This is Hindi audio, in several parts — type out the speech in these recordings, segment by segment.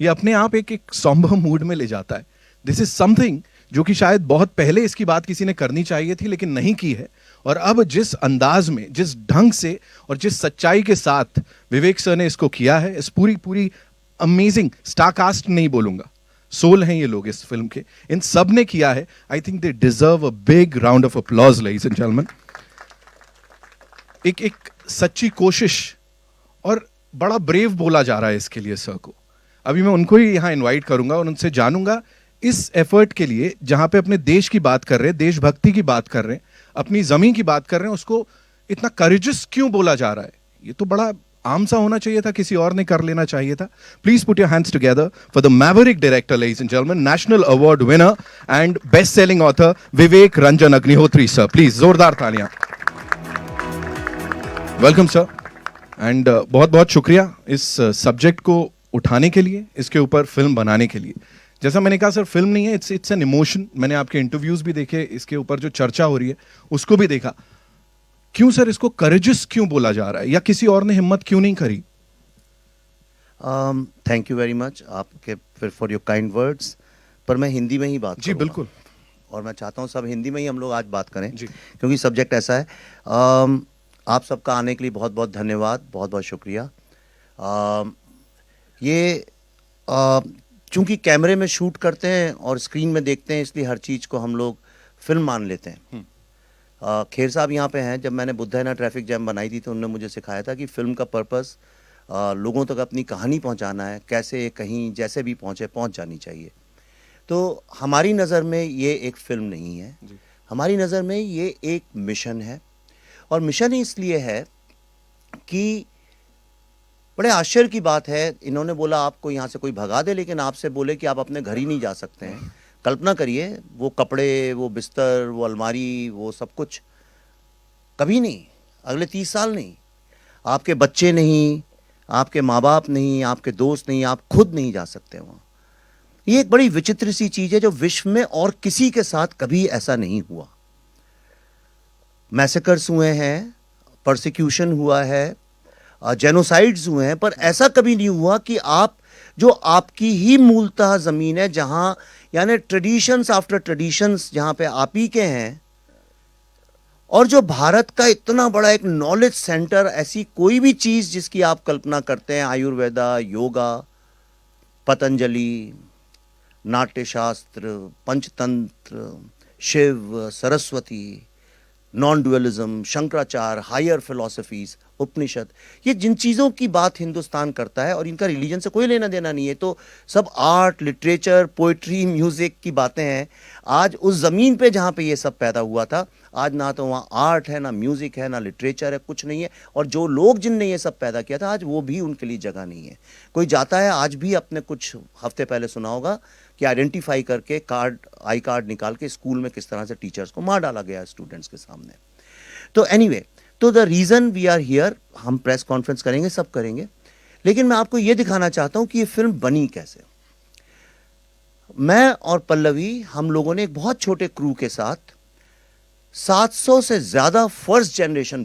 ये अपने आप एक एक सॉम्बर मूड में ले जाता है. दिस इज समथिंग जो कि शायद बहुत पहले इसकी बात किसी ने करनी चाहिए थी लेकिन नहीं की है. और अब जिस अंदाज में, जिस ढंग से और जिस सच्चाई के साथ विवेक सर ने इसको किया है, इस पूरी अमेजिंग स्टारकास्ट नहीं बोलूंगा, सोल हैं ये लोग इस फिल्म के, इन सब ने किया है. I think they deserve a big round of applause ladies and gentleman. एक सच्ची कोशिश और बड़ा ब्रेव बोला जा रहा है इसके लिए सर को. अभी मैं उनको ही यहां इनवाइट करूंगा और उनसे जानूंगा इस एफर्ट के लिए, जहां पे अपने देश की बात कर रहे हैं, देशभक्ति की बात कर रहे हैं, अपनी जमीन की बात कर रहे हैं, उसको इतना करेजस क्यों बोला जा रहा है. ये तो बड़ा आम सा होना चाहिए था, किसी और ने कर लेना चाहिए था. Please put your hands together for the Maverick director ladies and gentleman, national award winner and best selling author Vivek Ranjan Agnihotri sir. Please जोरदार तालियां. Welcome sir. एंड बहुत बहुत शुक्रिया इस सब्जेक्ट को उठाने के लिए, इसके ऊपर फिल्म बनाने के लिए. जैसा मैंने कहा सर, फिल्म नहीं है, इट्स एन इमोशन. मैंने आपके इंटरव्यूज भी देखे, इसके ऊपर जो चर्चा हो रही है उसको भी देखा. क्यों सर इसको करेजस क्यों बोला जा रहा है, या किसी और ने हिम्मत क्यों नहीं करी? थैंक यू वेरी मच आपके फिर फॉर योर काइंड वर्ड्स. पर मैं हिंदी में ही बात जी बिल्कुल. और मैं चाहता हूँ सब हिंदी में ही हम लोग आज बात करें जी. क्योंकि सब्जेक्ट ऐसा है. आप सबका आने के लिए बहुत बहुत धन्यवाद, बहुत बहुत शुक्रिया. ये चूंकि कैमरे में शूट करते हैं और स्क्रीन में देखते हैं, इसलिए हर चीज़ को हम लोग फिल्म मान लेते हैं. खेर साहब यहाँ पे हैं. जब मैंने बुद्धैना ट्रैफिक जैम बनाई थी तो उन्होंने मुझे सिखाया था कि फिल्म का पर्पस लोगों तक अपनी कहानी पहुँचाना है, कैसे कहीं जैसे भी पहुँच जानी चाहिए. तो हमारी नज़र में ये एक फिल्म नहीं है, हमारी नज़र में ये एक मिशन है. और मिशन इसलिए है कि बड़े आश्चर्य की बात है, इन्होंने बोला आपको यहाँ से कोई भगा दे लेकिन आपसे बोले कि आप अपने घर ही नहीं जा सकते हैं. कल्पना करिए, वो कपड़े, वो बिस्तर, वो अलमारी, वो सब कुछ कभी नहीं, अगले 30 साल नहीं. आपके बच्चे नहीं, आपके माँ बाप नहीं, आपके दोस्त नहीं, आप खुद नहीं जा सकते वहाँ. ये एक बड़ी विचित्र सी चीज़ है जो विश्व में और किसी के साथ कभी ऐसा नहीं हुआ. मैसेकर्स हुए हैं, परसिक्यूशन हुआ है, जेनोसाइड्स हुए हैं, पर ऐसा कभी नहीं हुआ कि आप जो आपकी ही मूलतः ज़मीन है, जहाँ यानी ट्रेडिशंस आफ्टर ट्रेडिशंस जहाँ पे आप ही के हैं, और जो भारत का इतना बड़ा एक नॉलेज सेंटर, ऐसी कोई भी चीज़ जिसकी आप कल्पना करते हैं, Ayurveda, yoga, Patanjali, Natyashastra, Panchatantra, Shiv, Saraswati, non dualism, Shankaracharya, higher philosophies, Upanishad, ये जिन चीज़ों की बात हिंदुस्तान करता है और इनका रिलीजन से कोई लेना देना नहीं है, तो सब आर्ट, लिटरेचर, पोइट्री, म्यूज़िक की बातें हैं. आज उस ज़मीन पे जहाँ पे ये सब पैदा हुआ था, आज ना तो वहाँ आर्ट है, ना म्यूज़िक है, ना लिटरेचर है, कुछ नहीं है. और जो लोग जिनने ये सब पैदा किया था, आज वो भी उनके लिए जगह नहीं है. कोई जाता है, आज भी आपने कुछ हफ्ते पहले सुना होगा कि आइडेंटिफाई करके कार्ड, आई कार्ड निकाल के स्कूल में किस तरह से टीचर्स को मार डाला गया स्टूडेंट्स के सामने. तो एनीवे, तो the reason we are here, हम प्रेस कॉन्फ्रेंस करेंगे, सब करेंगे, लेकिन मैं आपको ये दिखाना चाहता हूँ कि ये फिल्म बनी कैसे. मैं और पल्लवी, हम लोगों ने एक बहुत छोटे क्रू के साथ 700 से ज़्यादा फर्स्ट जनरेशन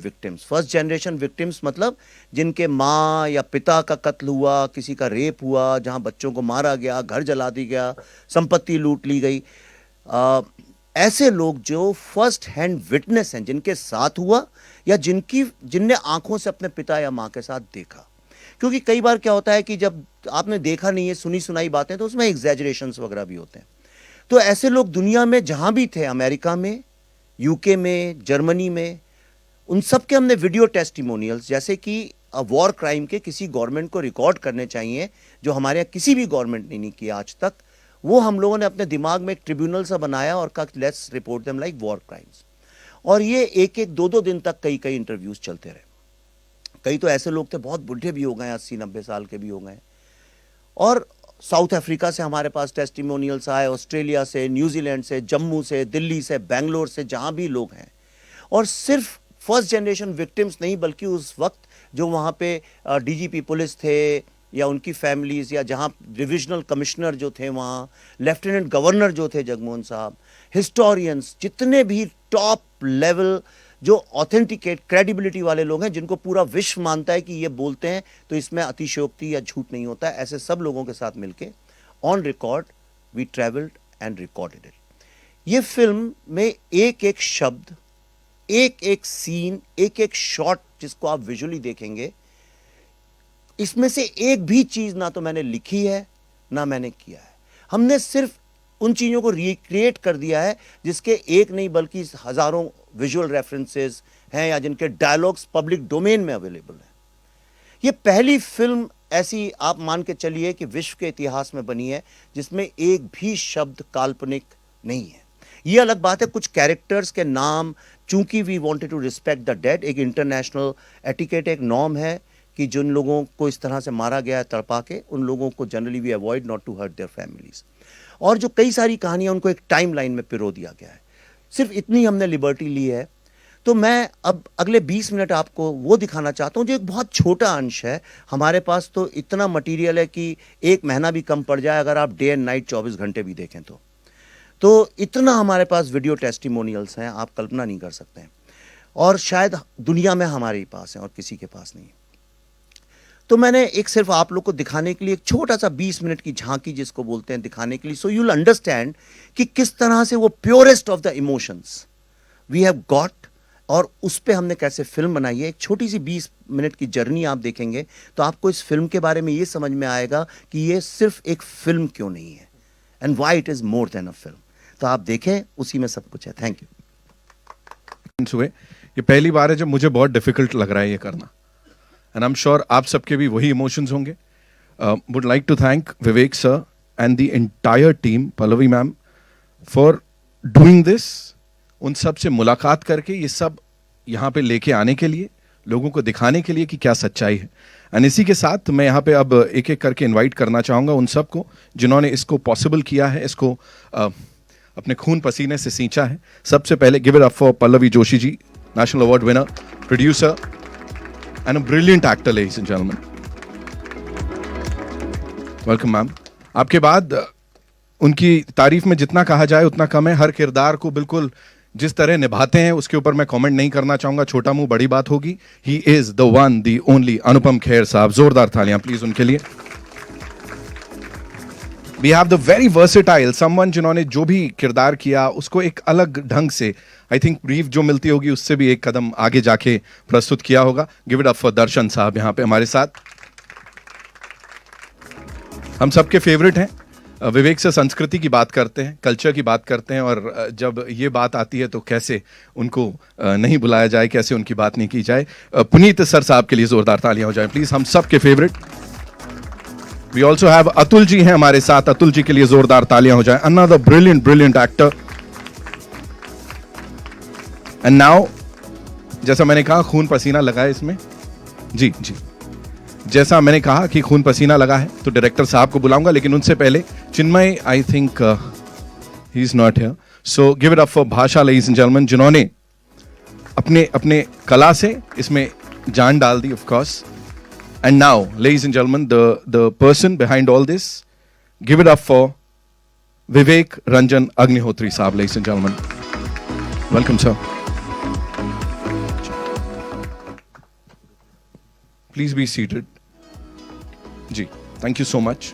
विक्टिम्स मतलब जिनके माँ या पिता का कत्ल हुआ, किसी का रेप हुआ, जहाँ बच्चों को मारा गया, घर जला दी गया, संपत्ति लूट ली गई, ऐसे लोग जो फर्स्ट हैंड विटनेस हैं, जिनके साथ हुआ या जिनने आंखों से अपने पिता या माँ के साथ देखा. क्योंकि कई बार क्या होता है कि जब आपने देखा नहीं है, सुनी सुनाई बातें, तो उसमें एग्जैजरेशंस वगैरह भी होते हैं. तो ऐसे लोग दुनिया में जहाँ भी थे, अमेरिका में, यूके में, जर्मनी में, उन सब के हमने वीडियो टेस्टिमोनियल्स, जैसे कि वॉर क्राइम के किसी गवर्नमेंट को रिकॉर्ड करने चाहिए, जो हमारे यहाँ किसी भी गवर्नमेंट ने नहीं किया आज तक, वो हम लोगों ने अपने दिमाग में एक ट्रिब्यूनल सा बनाया और कहा let's report them like war crimes. और ये एक एक दो दिन तक कई इंटरव्यूज चलते रहे. कई तो ऐसे लोग थे बहुत बुढ़े भी हो गए, 80-90 साल के भी हो गए. और साउथ अफ्रीका से हमारे पास टेस्टिमोनियल्स आए, ऑस्ट्रेलिया से, न्यूजीलैंड से, जम्मू से, दिल्ली से, बेंगलोर से, जहाँ भी लोग हैं. और सिर्फ फर्स्ट जनरेशन विक्टिम्स नहीं, बल्कि उस वक्त जो वहाँ पे डीजीपी पुलिस थे या उनकी फैमिलीज़, या जहाँ डिविजनल कमिश्नर जो थे वहाँ, लेफ्टिनेंट गवर्नर जो थे जगमोहन साहब, हिस्टोरियंस, जितने भी टॉप लेवल जो ऑथेंटिकेट क्रेडिबिलिटी वाले लोग हैं, जिनको पूरा विश्व मानता है कि ये बोलते हैं तो इसमें अतिशयोक्ति या झूठ नहीं होता है, ऐसे सब लोगों के साथ मिलके on record we travelled and recorded it. ये फिल्म में एक एक शब्द, एक एक सीन, एक एक शॉट जिसको आप विजुअली देखेंगे, इसमें से एक भी चीज ना तो मैंने लिखी है ना मैंने किया है। हमने सिर्फ उन चीजों को रिक्रिएट कर दिया है जिसके एक नहीं बल्कि हजारों विजुअल रेफरेंसेस हैं या जिनके डायलॉग्स पब्लिक डोमेन में अवेलेबल हैं। ये पहली फिल्म ऐसी आप मान के चलिए कि विश्व के इतिहास में बनी है जिसमें एक भी शब्द काल्पनिक नहीं है। ये अलग बात है, कुछ कैरेक्टर्स के नाम, चूंकि we wanted to respect the dead, एक इंटरनेशनल एटिकेट, एक नॉर्म है कि जिन लोगों को इस तरह से मारा गया है तड़पा के, उन लोगों को generally we avoid not to hurt their families. और जो कई सारी कहानियां उनको एक टाइम लाइन में पिरो दिया गया है। सिर्फ इतनी हमने लिबर्टी ली है। तो मैं अब अगले 20 मिनट आपको वो दिखाना चाहता हूँ जो एक बहुत छोटा अंश है। हमारे पास तो इतना मटेरियल है कि एक महीना भी कम पड़ जाए अगर आप डे एंड नाइट 24 घंटे भी देखें तो इतना हमारे पास वीडियो टेस्टिमोनियल्स हैं, आप कल्पना नहीं कर सकते हैं, और शायद दुनिया में हमारे ही पास हैं और किसी के पास नहीं। तो मैंने एक सिर्फ आप लोग को दिखाने के लिए एक छोटा सा 20 मिनट की झांकी जिसको बोलते हैं दिखाने के लिए, सो यू विल अंडरस्टैंड कि किस तरह से वो purest of the emotions we have got और उस पे हमने कैसे फिल्म बनाई है। एक छोटी सी 20 मिनट की जर्नी आप देखेंगे तो आपको इस फिल्म के बारे में ये समझ में आएगा कि ये सिर्फ एक फिल्म क्यों नहीं है, and why it is more than a film. तो आप देखें, उसी में सब कुछ है। Thank you. ये पहली बार है जब मुझे बहुत डिफिकल्ट लग रहा है ये करना, एंड आई एम श्योर आप सबके भी वही इमोशंस होंगे। Would like to thank Vivek sir and the entire team, Pallavi ma'am, for doing this. उन सब से मुलाकात करके ये सब यहाँ पे लेके आने के लिए, लोगों को दिखाने के लिए कि क्या सच्चाई है। एंड इसी के साथ मैं यहाँ पे अब एक एक करके इनवाइट करना चाहूँगा उन सबको जिन्होंने इसको पॉसिबल किया है, इसको अपने खून पसीने से सींचा है। सबसे पहले give it up for Pallavi Joshi ji, national award winner, producer and a brilliant actor, ladies and gentleman. Welcome ma'am. आपके बाद उनकी तारीफ में जितना कहा जाए उतना कम है। हर किरदार को बिल्कुल जिस तरह निभाते हैं उसके ऊपर मैं कमेंट नहीं करना चाहूंगा, छोटा मुंह बड़ी बात होगी। He is the one the only Anupam Kher sahab. जोरदार तालियां प्लीज उनके लिए। We have the very versatile someone, जिन्होंने जो भी किरदार किया उसको एक अलग ढंग से, आई थिंक ब्रीफ जो मिलती होगी उससे भी एक कदम आगे जाके प्रस्तुत किया होगा। गिव इट अप फॉर दर्शन साहब यहां पे हमारे साथ। हम सबके फेवरेट हैं। विवेक से संस्कृति की बात करते हैं, कल्चर की बात करते हैं, और जब ये बात आती है तो कैसे उनको नहीं बुलाया जाए, कैसे उनकी बात नहीं की जाए। पुनीत सर साहब के लिए जोरदार तालियां हो जाए प्लीज, हम सबके favourite. We also have Atul ji हैं हमारे साथ, अतुल जी के लिए जोरदार तालियां हो जाए। Another brilliant actor. And now, जैसा मैंने कहा खून पसीना लगा है इसमें, जी जी, जैसा मैंने कहा कि खून पसीना लगा है, तो डायरेक्टर साहब को बुलाऊंगा, लेकिन उनसे पहले Chinmay, I think he is not here, so give it up for Bhasha, ladies and gentleman, जिन्होंने अपने कला से इसमें जान डाल दी, of course. And now ladies and gentleman, the person behind all this, give it up for Vivek Ranjan Agnihotri sahab, ladies and gentleman, welcome sir. Please be seated. जी, thank you so much.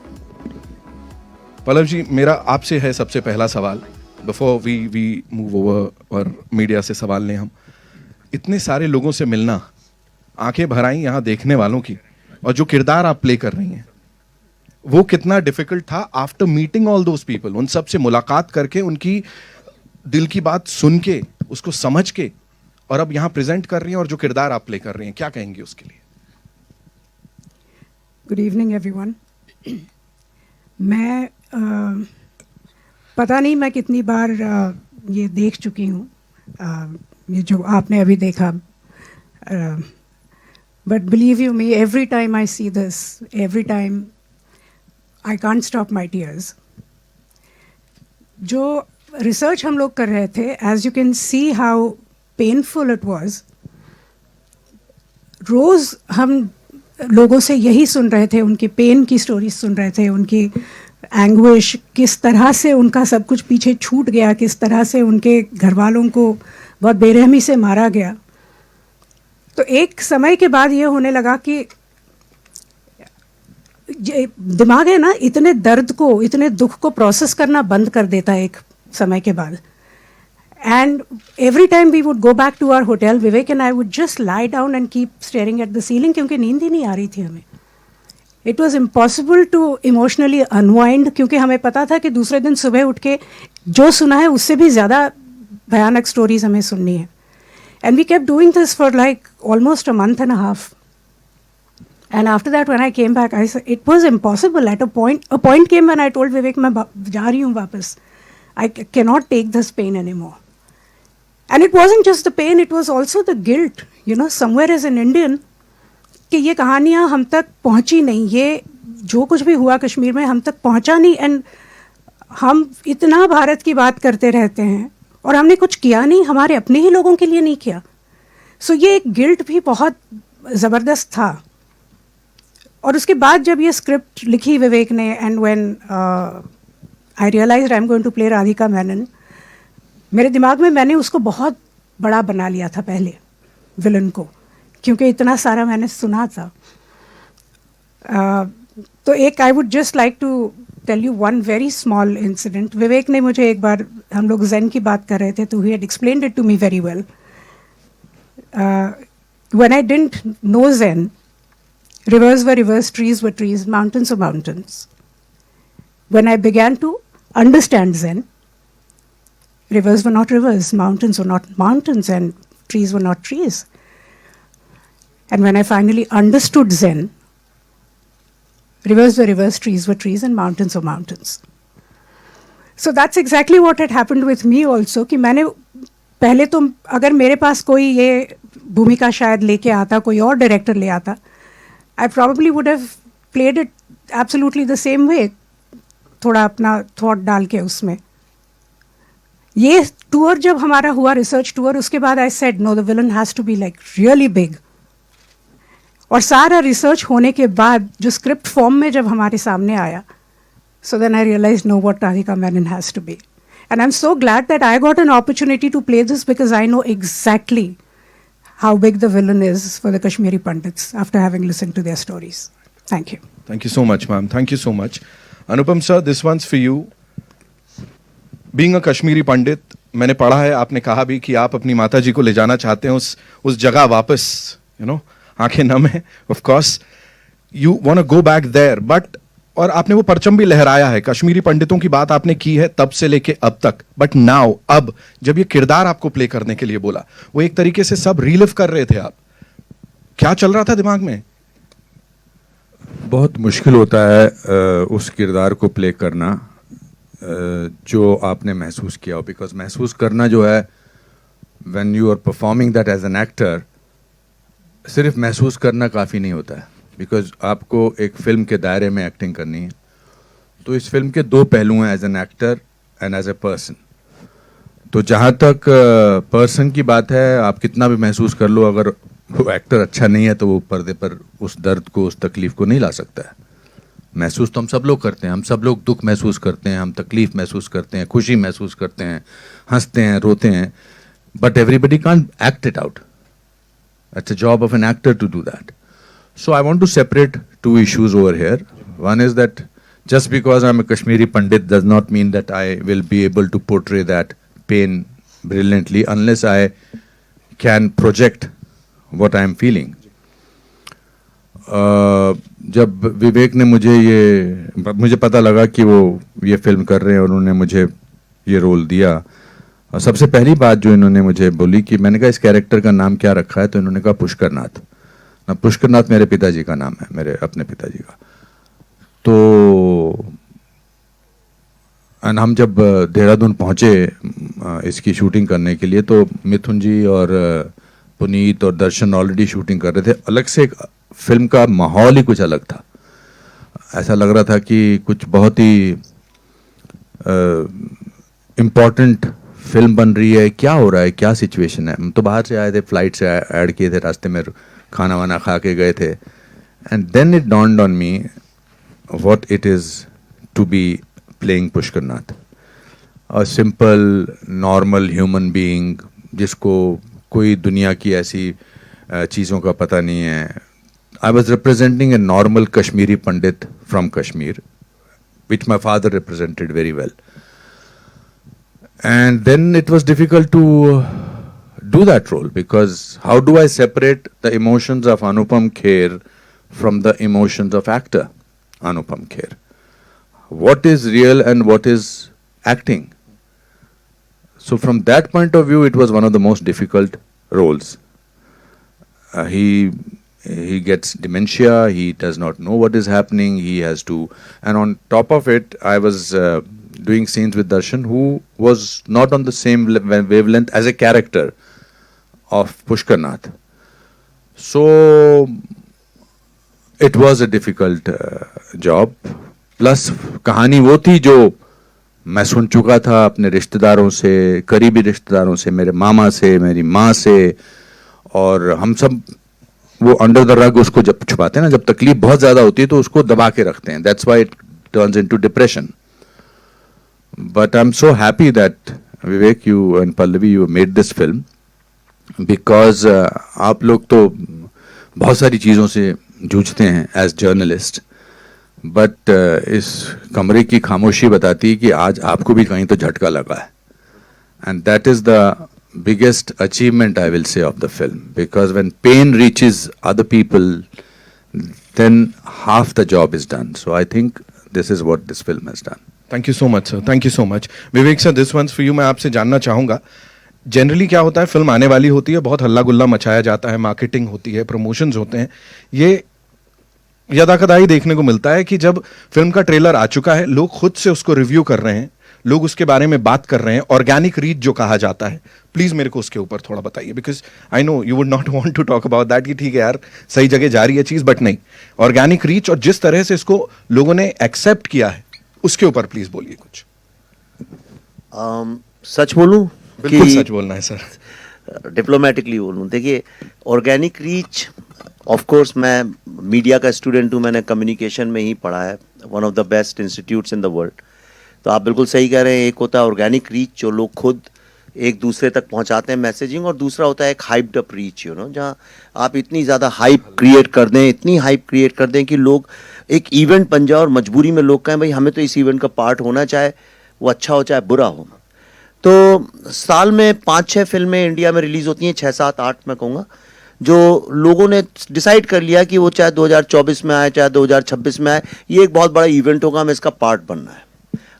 Pallav ji, मेरा आपसे है सबसे पहला सवाल, बिफोर वी मूव ओवर और मीडिया से सवाल लें हम। इतने सारे लोगों से मिलना, आंखें भर आई यहाँ देखने वालों की, और जो किरदार आप प्ले कर रही हैं वो कितना डिफिकल्ट था after meeting all those people, उन सब से मुलाकात करके, उनकी दिल की बात सुन के, उसको समझ के, और अब यहाँ प्रेजेंट कर रही हैं, और जो किरदार आप प्ले कर रही हैं, क्या कहेंगे उसके लिए? Good evening everyone. मैं पता नहीं मैं कितनी बार ये देख चुकी हूँ, ये जो आपने अभी देखा, but believe you me, every time I see this, every time I can't stop my tears. जो रिसर्च हम लोग कर रहे थे, as you can see how painful it was. रोज़ हम लोगों से यही सुन रहे थे, उनकी पेन की स्टोरीज सुन रहे थे, उनकी एंग्विश, किस तरह से उनका सब कुछ पीछे छूट गया, किस तरह से उनके घर वालों को बहुत बेरहमी से मारा गया। तो एक समय के बाद ये होने लगा कि दिमाग है ना, इतने दर्द को, इतने दुख को प्रोसेस करना बंद कर देता है एक समय के बाद। And every time we would go back to our hotel, Vivek and I would just lie down and keep staring at the ceiling, क्योंकि नींद ही नहीं आ रही थी हमें। It was impossible to emotionally unwind, क्योंकि हमें पता था कि दूसरे दिन सुबह उठ के जो सुना है उससे भी ज़्यादा भयानक स्टोरीज हमें सुननी है। And we kept doing this for like almost a month and a half. And after that, when I came back, I said it was impossible. At a point came when I told Vivek, मैं जा रही हूँ वापस. I cannot take this pain anymore. And it wasn't just the pain; it was also the guilt. You know, somewhere as an Indian, कि ये कहानियाँ हम तक पहुँची नहीं, ये जो कुछ भी हुआ कश्मीर में हम तक पहुँचा नहीं, and हम इतना भारत की बात करते रहते हैं और हमने कुछ किया नहीं, हमारे अपने ही लोगों के लिए नहीं किया. So ये एक गिल्ट भी बहुत ज़बरदस्त था. और उसके बाद जब ये स्क्रिप्ट लिखी विवेक ने, and when I realised I am going to play Radhika Menon, मेरे दिमाग में मैंने उसको बहुत बड़ा बना लिया था पहले, विलन को, क्योंकि इतना सारा मैंने सुना था. तो एक I would just like to tell you one very small incident. Vivek ने मुझे एक बार, हम लोग ज़ेन की बात कर रहे थे, तो he had explained it to me very well. When I didn't know Zen, rivers were rivers, trees were trees, mountains were mountains. When I began to understand Zen, rivers were not rivers, mountains were not mountains, and trees were not trees. And when I finally understood Zen, rivers were rivers, trees were trees, and mountains were mountains. So that's exactly what had happened with me also, कि मैंने पहले तो, अगर मेरे पास कोई ये भूमिका शायद लेके आता, कोई और डायरेक्टर ले आता, I probably would have played it absolutely the same way, थोड़ा अपना थॉट डाल के उसमें. ये टूर जब हमारा हुआ, रिसर्च टूर, उसके बाद I said no, the villain has to be like really big. और सारा रिसर्च होने के बाद जो स्क्रिप्ट फॉर्म में जब हमारे सामने आया, so then I realized no, what Radhika Menon has to be. And I'm so glad that I got an opportunity to play this, because I know exactly how big the villain is for the Kashmiri Pandits after having listened to their stories. Thank you. Thank you so much, ma'am. Thank you so much. Anupam sir, this one's for you. Being a Kashmiri Pandit, मैंने पढ़ा है, आपने कहा भी कि आप अपनी माता जी को ले जाना चाहते हैं उस जगह वापस, आंखें नम है. Of course, you want to go back there, but और आपने वो परचम भी लहराया है, कश्मीरी पंडितों की बात आपने की है तब से लेके अब तक. बट नाउ, अब जब ये किरदार आपको प्ले करने के लिए बोला, वो एक तरीके से सब रीलिव कर रहे थे आप, क्या चल रहा था दिमाग में? बहुत मुश्किल होता है उस किरदार को प्ले करना जो आपने महसूस किया हो, बिकॉज महसूस करना जो है, when you are performing that as an actor, सिर्फ महसूस करना काफ़ी नहीं होता है, बिकॉज आपको एक फिल्म के दायरे में एक्टिंग करनी है. तो इस फिल्म के दो पहलू हैं, as an actor and as a person. तो जहाँ तक पर्सन की बात है, आप कितना भी महसूस कर लो, अगर वो एक्टर अच्छा नहीं है तो वो पर्दे पर उस दर्द को, उस तकलीफ को नहीं ला सकता है. महसूस तो हम सब लोग करते हैं, हम सब लोग दुख महसूस करते हैं, हम तकलीफ महसूस करते हैं, खुशी महसूस करते हैं, हंसते हैं, रोते हैं, but everybody can't act it out. It's a job of an actor to do that. So I want to separate two issues over here. One is that just because I'm a Kashmiri Pandit does not mean that I will be able to portray that pain brilliantly unless I can project what I'm feeling. जब विवेक ने मुझे पता लगा कि वो ये फिल्म कर रहे हैं और उन्होंने मुझे ये रोल दिया, और सबसे पहली बात जो इन्होंने मुझे बोली कि मैंने कहा इस कैरेक्टर का नाम क्या रखा है, तो इन्होंने कहा पुष्करनाथ. पुष्करनाथ मेरे पिताजी का नाम है, मेरे अपने पिताजी का. तो हम जब देहरादून पहुंचे इसकी शूटिंग करने के लिए, तो मिथुन जी और पुनीत और दर्शन ऑलरेडी शूटिंग कर रहे थे. अलग से एक फिल्म का माहौल ही कुछ अलग था. ऐसा लग रहा था कि कुछ बहुत ही इम्पोर्टेंट फिल्म बन रही है, क्या हो रहा है, क्या सिचुएशन है. हम तो बाहर से आए थे, फ्लाइट से ऐड किए थे, रास्ते में खाना वाना खा के गए थे. And then it dawned on me what it is to be playing Pushkarnath. A simple normal human being, जिसको कोई दुनिया की ऐसी चीज़ों का पता नहीं है. I was representing a normal Kashmiri Pandit from Kashmir, which my father represented very well. And then it was difficult to do that role, because how do I separate the emotions of Anupam Kher from the emotions of actor Anupam Kher? What is real and what is acting? So from that point of view, it was one of the most difficult roles. He gets dementia, he does not know what is happening, he has to, and on top of it, I was doing scenes with Darshan, who was not on the same wavelength as a character of Pushkar Nath. So it was a difficult job. Plus कहानी वो थी जो मैं सुन चुका था अपने रिश्तेदारों से, करीबी रिश्तेदारों से, मेरे मामा से, मेरी माँ से, और हम सब वो अंडर द रग उसको जब छुपाते हैं ना, जब तकलीफ बहुत ज़्यादा होती है तो उसको दबा के रखते हैं. That's why it turns into depression. But I am so happy that Vivek, you and Pallavi, you made this film, because आप लोग तो बहुत सारी चीज़ों से जूझते हैं एज जर्नलिस्ट, बट इस कमरे की खामोशी बताती है कि आज आपको भी कहीं तो झटका लगा है. And that is the biggest achievement, I will say, of the film, because when pain reaches other people, then half the job is done. So I think this is what this film has done. Thank you so much, sir. Thank you so much. Vivek sir, this one's for you. मैं आपसे जानना चाहूँगा, जनरली क्या होता है, फिल्म आने वाली होती है, बहुत हल्ला गुल्ला मचाया जाता है, मार्केटिंग होती है, प्रमोशंस होते हैं. ये यदाकदाई देखने को मिलता है कि जब फिल्म का ट्रेलर आ चुका है, लोग खुद से उसको रिव्यू कर रहे हैं, लोग उसके बारे में बात कर रहे हैं. ऑर्गेनिक रीच जो कहा जाता है, प्लीज मेरे को उसके ऊपर थोड़ा बताइए, because I know you would not want to talk about that कि ठीक है यार सही जगह जा रही है चीज, बट नहीं, ऑर्गेनिक रीच और जिस तरह से इसको लोगों ने एक्सेप्ट किया है उसके ऊपर प्लीज बोलिए कुछ. सच बोलूं? बिल्कुल सच बोलना है सर. डिप्लोमेटिकली बोलूं, देखिए ऑर्गेनिक रीच, ऑफ कोर्स मैं मीडिया का स्टूडेंट हूं, मैंने कम्युनिकेशन में ही पढ़ा है, one of the best institutes in the world. तो आप बिल्कुल सही कह रहे हैं, एक होता है ऑर्गेनिक रीच जो लोग खुद एक दूसरे तक पहुंचाते हैं मैसेजिंग, और दूसरा होता है एक hyped up reach, you know, जहां आप इतनी ज़्यादा हाइप क्रिएट कर दें, इतनी हाइप क्रिएट कर दें कि लोग एक इवेंट बन जाए और मजबूरी में लोग कहें भाई हमें तो इस इवेंट का पार्ट होना, चाहे वो अच्छा हो चाहे बुरा हो. तो साल में 5-6 फिल्में इंडिया में रिलीज़ होती हैं, 6-7-8 मैं कहूँगा, जो लोगों ने डिसाइड कर लिया कि वो चाहे 2024 में आए चाहे 2026 में आए, ये एक बहुत बड़ा इवेंट होगा, हमें इसका पार्ट बनना है.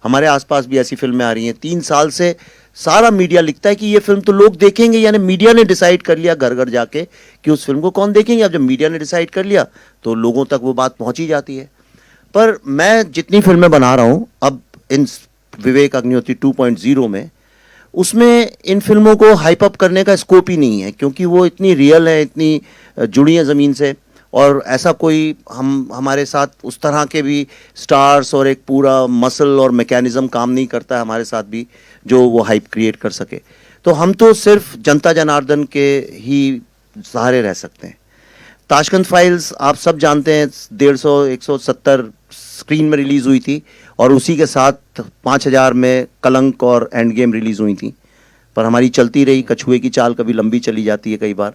हमारे आसपास भी ऐसी फिल्में आ रही हैं. 3 साल से सारा मीडिया लिखता है कि ये फिल्म तो लोग देखेंगे, यानी मीडिया ने डिसाइड कर लिया घर घर जाके कि उस फिल्म को कौन देखेंगे. अब जब मीडिया ने डिसाइड कर लिया तो लोगों तक वो बात पहुंची जाती है. पर मैं जितनी फिल्में बना रहा हूं अब इन विवेक अग्निहोत्री 2.0 में, उसमें इन फिल्मों को हाइप अप करने का स्कोप ही नहीं है, क्योंकि वो इतनी रियल है, इतनी जुड़ी है ज़मीन से, और ऐसा कोई हमारे साथ उस तरह के भी स्टार्स और एक पूरा मसल और मैकेनिज्म काम नहीं करता है हमारे साथ भी जो वो हाइप क्रिएट कर सके. तो हम तो सिर्फ जनता जनार्दन के ही सहारे रह सकते हैं. ताशकंद फाइल्स आप सब जानते हैं, 150-170 स्क्रीन में रिलीज़ हुई थी, और उसी के साथ 5000 में कलंक और एंड गेम रिलीज़ हुई थी. पर हमारी चलती रही, कछुए की चाल कभी लंबी चली जाती है कई बार.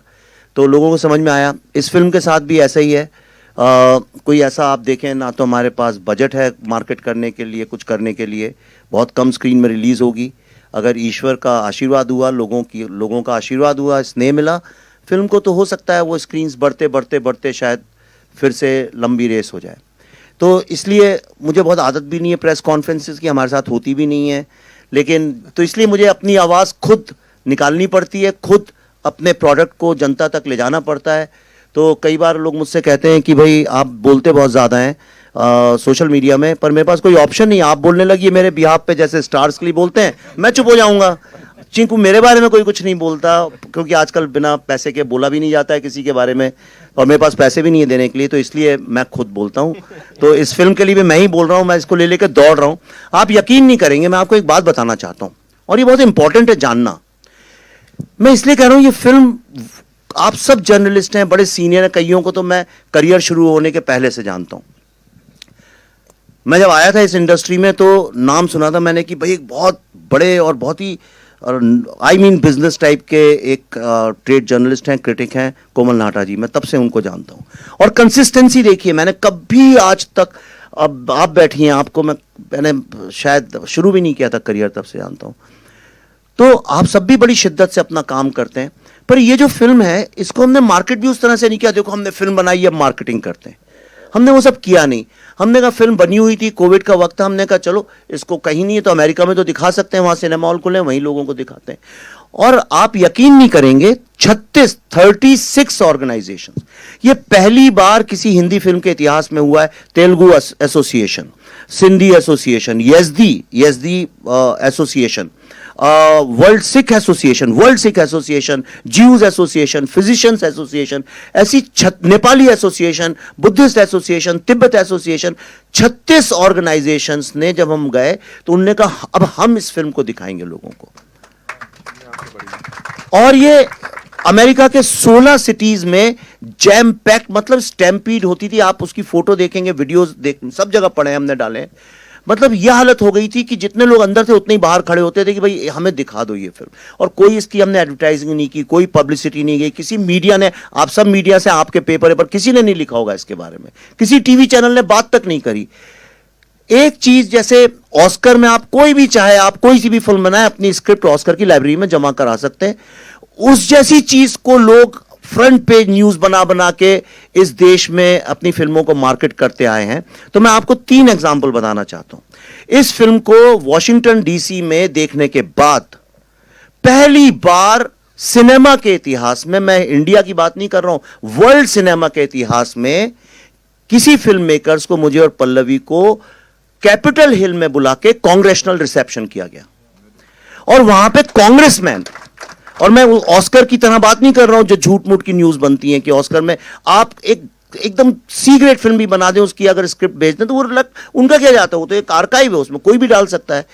तो लोगों को समझ में आया. इस फिल्म के साथ भी ऐसा ही है. कोई ऐसा आप देखें ना, तो हमारे पास बजट है मार्केट करने के लिए, कुछ करने के लिए, बहुत कम स्क्रीन में रिलीज़ होगी. अगर ईश्वर का आशीर्वाद हुआ, लोगों का आशीर्वाद हुआ, स्नेह मिला फिल्म को, तो हो सकता है वो स्क्रीन्स बढ़ते बढ़ते बढ़ते शायद फिर से लंबी रेस हो जाए. तो इसलिए मुझे बहुत आदत भी नहीं है प्रेस कॉन्फ्रेंसेस की, हमारे साथ होती भी नहीं है, लेकिन तो इसलिए मुझे अपनी आवाज़ खुद निकालनी पड़ती है, खुद अपने प्रोडक्ट को जनता तक ले जाना पड़ता है. तो कई बार लोग मुझसे कहते हैं कि भाई आप बोलते बहुत ज़्यादा हैं सोशल मीडिया में, पर मेरे पास कोई ऑप्शन नहीं. आप बोलने लगी मेरे बिहाफ पे, जैसे स्टार्स के लिए बोलते हैं, मैं चुप हो जाऊंगा. चिंकू मेरे बारे में कोई कुछ नहीं बोलता, क्योंकि आजकल बिना पैसे के बोला भी नहीं जाता है किसी के बारे में, और मेरे पास पैसे भी नहीं है देने के लिए, तो इसलिए मैं खुद बोलता हूँ. तो इस फिल्म के लिए भी मैं ही बोल रहा हूँ, मैं इसको ले लेकर दौड़ रहा हूँ. आप यकीन नहीं करेंगे, मैं आपको एक बात बताना चाहता हूँ, और ये बहुत इंपॉर्टेंट है जानना. मैं इसलिए कह रहा हूँ, ये फिल्म, आप सब जर्नलिस्ट हैं, बड़े सीनियर हैं, कईयों को तो मैं करियर शुरू होने के पहले से जानता हूँ. मैं जब आया था इस इंडस्ट्री में तो नाम सुना था मैंने कि भाई एक बहुत बड़े और बहुत ही और आई मीन बिजनेस टाइप के एक ट्रेड जर्नलिस्ट हैं, क्रिटिक हैं, कोमल नाटा जी। मैं तब से उनको जानता हूँ और कंसिस्टेंसी देखिए, मैंने कभी आज तक, अब आप बैठी हैं, आपको मैंने शायद शुरू भी नहीं किया था करियर, तब से जानता हूँ। तो आप सब भी बड़ी शिद्दत से अपना काम करते हैं, पर ये जो फिल्म है इसको हमने मार्केट भी उस तरह से नहीं किया, देखो हमने फिल्म बनाई अब मार्केटिंग करते हैं, हमने वो सब किया नहीं। हमने कहा फिल्म बनी हुई थी, कोविड का वक्त था, हमने कहा चलो इसको कहीं नहीं है तो अमेरिका में तो दिखा सकते हैं, वहां सिनेमा हॉल खुले, वहीं लोगों को दिखाते हैं। और आप यकीन नहीं करेंगे, 36 ऑर्गेनाइजेशंस, ये पहली बार किसी हिंदी फिल्म के इतिहास में हुआ है। Telugu association, Sindhi association, Yazdi association, world Sikh association, Jews association, physicians association, ऐसी Nepali association, Buddhist association, Tibet association, 36 organisations ने जब हम गए तो उन्होंने कहा अब हम इस फिल्म को दिखाएंगे लोगों को। और ये अमेरिका के 16 सिटीज में जैम पैक, मतलब स्टैम्पीड होती थी। आप उसकी फोटो देखेंगे, वीडियोस देख, सब जगह पड़े हैं, हमने डाले। मतलब यह हालत हो गई थी कि जितने लोग अंदर थे उतने ही बाहर खड़े होते थे कि भाई हमें दिखा दो ये फिल्म। और कोई इसकी हमने एडवर्टाइजिंग नहीं की, कोई पब्लिसिटी नहीं गई, किसी मीडिया ने, आप सब मीडिया से, आपके पेपर पर किसी ने नहीं लिखा होगा इसके बारे में, किसी टीवी चैनल ने बात तक नहीं करी। एक चीज जैसे ऑस्कर में आप कोई भी चाहे, आप कोई सी भी फिल्म बनाए, अपनी स्क्रिप्ट ऑस्कर की लाइब्रेरी में जमा करा सकते हैं। उस जैसी चीज को लोग फ्रंट पेज न्यूज बना बना के इस देश में अपनी फिल्मों को मार्केट करते आए हैं। तो मैं आपको 3 एग्जाम्पल बताना चाहता हूं। इस फिल्म को वॉशिंगटन डीसी में देखने के बाद पहली बार सिनेमा के इतिहास में, मैं इंडिया की बात नहीं कर रहा हूं, वर्ल्ड सिनेमा के इतिहास में किसी फिल्म मेकर्स को, मुझे और पल्लवी को, कैपिटल हिल में बुला के कांग्रेशनल रिसेप्शन किया गया। और वहां पे कांग्रेसमैन, और मैं ऑस्कर की तरह बात नहीं कर रहा हूं जो झूठ मूठ की न्यूज बनती है कि ऑस्कर में आप एकदम सी ग्रेड फिल्म भी बना दें, उसकी अगर स्क्रिप्ट भेज दें तो वो उनका क्या जाता है, वो तो एक आर्काइव है, उसमें कोई भी डाल सकता है।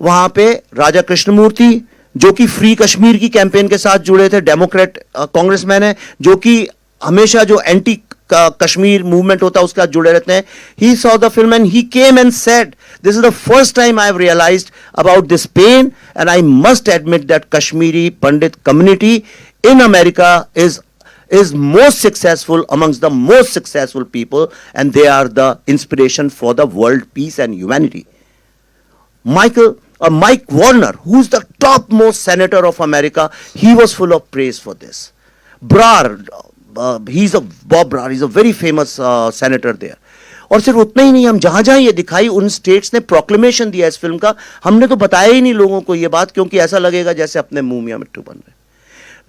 वहां पे राजा कृष्णमूर्ति, जो कि फ्री कश्मीर की कैंपेन के साथ जुड़े थे, डेमोक्रेट कांग्रेसमैन है, जो कि हमेशा जो एंटी कश्मीर मूवमेंट होता है उसके साथ जुड़े रहते हैं। He saw the film and he came and said, "This is the first time I have realized about this pain, and I must admit that Kashmiri Pandit community in America is most successful amongst the most successful people, and they are the inspiration for the world peace and humanity." Mike Warner, who's the topmost senator of America, he was full of praise for this. Bob Brar, he's a very famous senator there. और सिर्फ उतना ही नहीं, हम जहां जहां ये दिखाई, उन स्टेट्स ने प्रोक्लेमेशन दिया इस फिल्म का। हमने तो बताया ही नहीं लोगों को ये बात, क्योंकि ऐसा लगेगा जैसे अपने मुंह में मिट्टू बन रहे।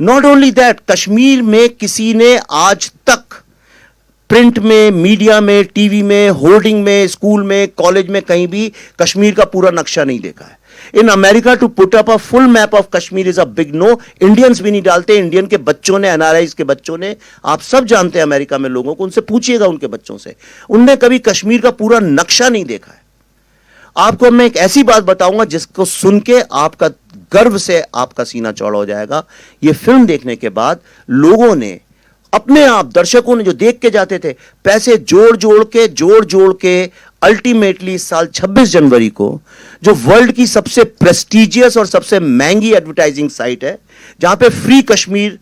नॉट ओनली दैट, कश्मीर में किसी ने आज तक प्रिंट में, मीडिया में, टीवी में, होर्डिंग में, स्कूल में, कॉलेज में, कहीं भी कश्मीर का पूरा नक्शा नहीं देखा है। In America to put up a full map of Kashmir is a big no. Indians भी नहीं डालते, इंडियन के बच्चों ने, एनआरआईज के बच्चों ने, आप सब जानते हैं अमेरिका में लोगों को, उनसे पूछिएगा उनके बच्चों से, उनने कभी कश्मीर का पूरा नक्शा नहीं देखा है। आपको मैं एक ऐसी बात बताऊंगा जिसको सुन के आपका गर्व से आपका सीना चौड़ा हो जाएगा। यह फिल्म देखने के बाद लोगों ने अपने आप, दर्शकों ने जो देख के जाते थे, पैसे जोड़ जोड़ के अल्टीमेटली इस साल 26 जनवरी को, जो वर्ल्ड की सबसे प्रेस्टिजियस और सबसे महंगी एडवर्टाइजिंग साइट है, जहां पे फ्री कश्मीर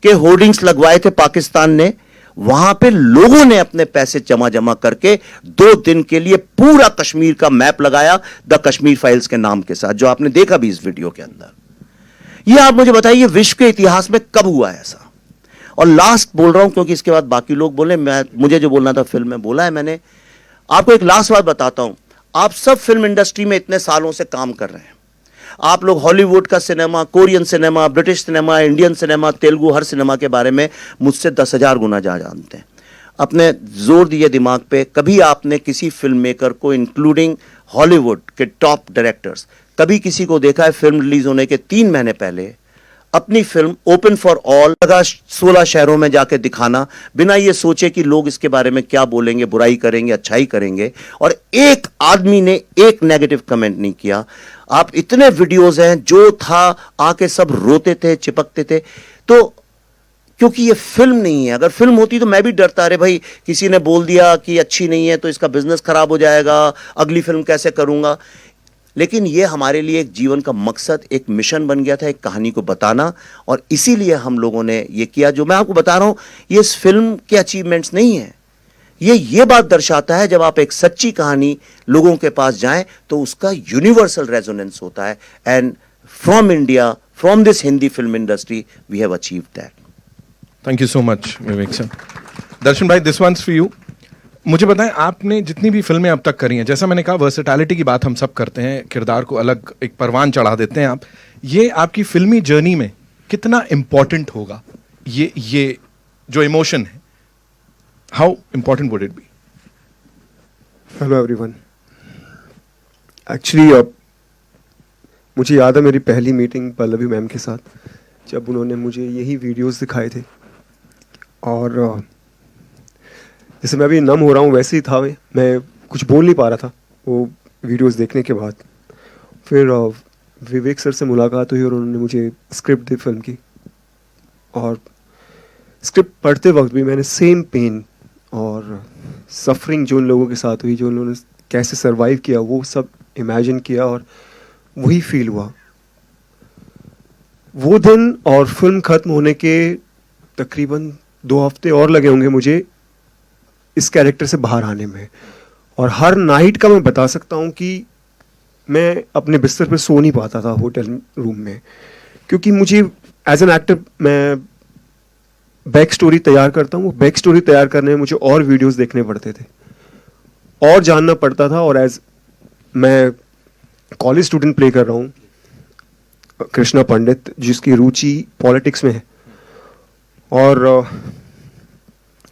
के होर्डिंग्स लगवाए थे पाकिस्तान ने, वहां पे लोगों ने अपने पैसे जमा करके 2 दिन के लिए पूरा कश्मीर का मैप लगाया, द कश्मीर फाइल्स के नाम के साथ, जो आपने देखा भी इस वीडियो के अंदर। ये आप मुझे बताइए विश्व के इतिहास में कब हुआ है ऐसा? और लास्ट बोल रहा हूं क्योंकि इसके बाद बाकी लोग बोले, मुझे जो बोलना था फिल्म में बोला है मैंने। आपको एक लास्ट बात बताता हूं, आप सब फिल्म इंडस्ट्री में इतने सालों से काम कर रहे हैं, आप लोग हॉलीवुड का cinema, Korean cinema, British cinema, Indian cinema, Telugu, हर सिनेमा के बारे में मुझसे 10,000 गुना जानते हैं। अपने जोर दिए दिमाग पे, कभी आपने किसी फिल्म मेकर को, इंक्लूडिंग हॉलीवुड के टॉप डायरेक्टर्स, कभी किसी को देखा है फिल्म रिलीज होने के 3 महीने पहले अपनी फिल्म ओपन फॉर ऑल लगा 16 शहरों में जाके दिखाना, बिना ये सोचे कि लोग इसके बारे में क्या बोलेंगे, बुराई करेंगे, अच्छाई करेंगे, और एक आदमी ने एक नेगेटिव कमेंट नहीं किया? आप इतने वीडियोस हैं, जो था आके सब रोते थे, चिपकते थे। तो क्योंकि ये फिल्म नहीं है, अगर फिल्म होती तो मैं भी डरता, अरे भाई किसी ने बोल दिया कि अच्छी नहीं है तो इसका बिजनेस खराब हो जाएगा, अगली फिल्म कैसे करूंगा। लेकिन ये हमारे लिए एक जीवन का मकसद, एक मिशन बन गया था, एक कहानी को बताना, और इसीलिए हम लोगों ने ये किया। जो मैं आपको बता रहा हूं, ये इस फिल्म के अचीवमेंट्स नहीं है, ये बात दर्शाता है जब आप एक सच्ची कहानी लोगों के पास जाएं तो उसका यूनिवर्सल रेजोनेंस होता है। And from India, from this Hindi film industry, we have achieved that. Thank you so much Vivek sir. Darshan bhai, this one's for you. मुझे बताएं, आपने जितनी भी फिल्में अब तक करी हैं, जैसा मैंने कहा वर्सेटैलिटी की बात हम सब करते हैं, किरदार को अलग एक परवान चढ़ा देते हैं आप, ये आपकी फिल्मी जर्नी में कितना इंपॉर्टेंट होगा ये जो इमोशन है, how important would it be? Hello everyone. Actually मुझे याद है मेरी पहली मीटिंग पल्लवी मैम के साथ, जब उन्होंने मुझे यही वीडियोस दिखाए थे, और जैसे मैं अभी नम हो रहा हूँ वैसे ही था, मैं कुछ बोल नहीं पा रहा था वो वीडियोस देखने के बाद। फिर विवेक सर से मुलाकात हुई और उन्होंने मुझे स्क्रिप्ट दी फिल्म की, और स्क्रिप्ट पढ़ते वक्त भी मैंने सेम पेन और सफरिंग जो उन लोगों के साथ हुई, जो उन्होंने कैसे सरवाइव किया, वो सब इमेजिन किया और वही फील हुआ वो दिन। और फिल्म ख़त्म होने के तकरीबन 2 हफ्ते और लगे होंगे मुझे इस कैरेक्टर से बाहर आने में, और हर नाइट का मैं बता सकता हूँ कि मैं अपने बिस्तर पे सो नहीं पाता था होटल रूम में, क्योंकि मुझे एज एन एक्टर मैं बैक स्टोरी तैयार करता हूँ, बैक स्टोरी तैयार करने में मुझे और वीडियोस देखने पड़ते थे और जानना पड़ता था। और एज मैं कॉलेज स्टूडेंट प्ले कर रहा हूँ कृष्णा पंडित, जिसकी रुचि पॉलिटिक्स में है, और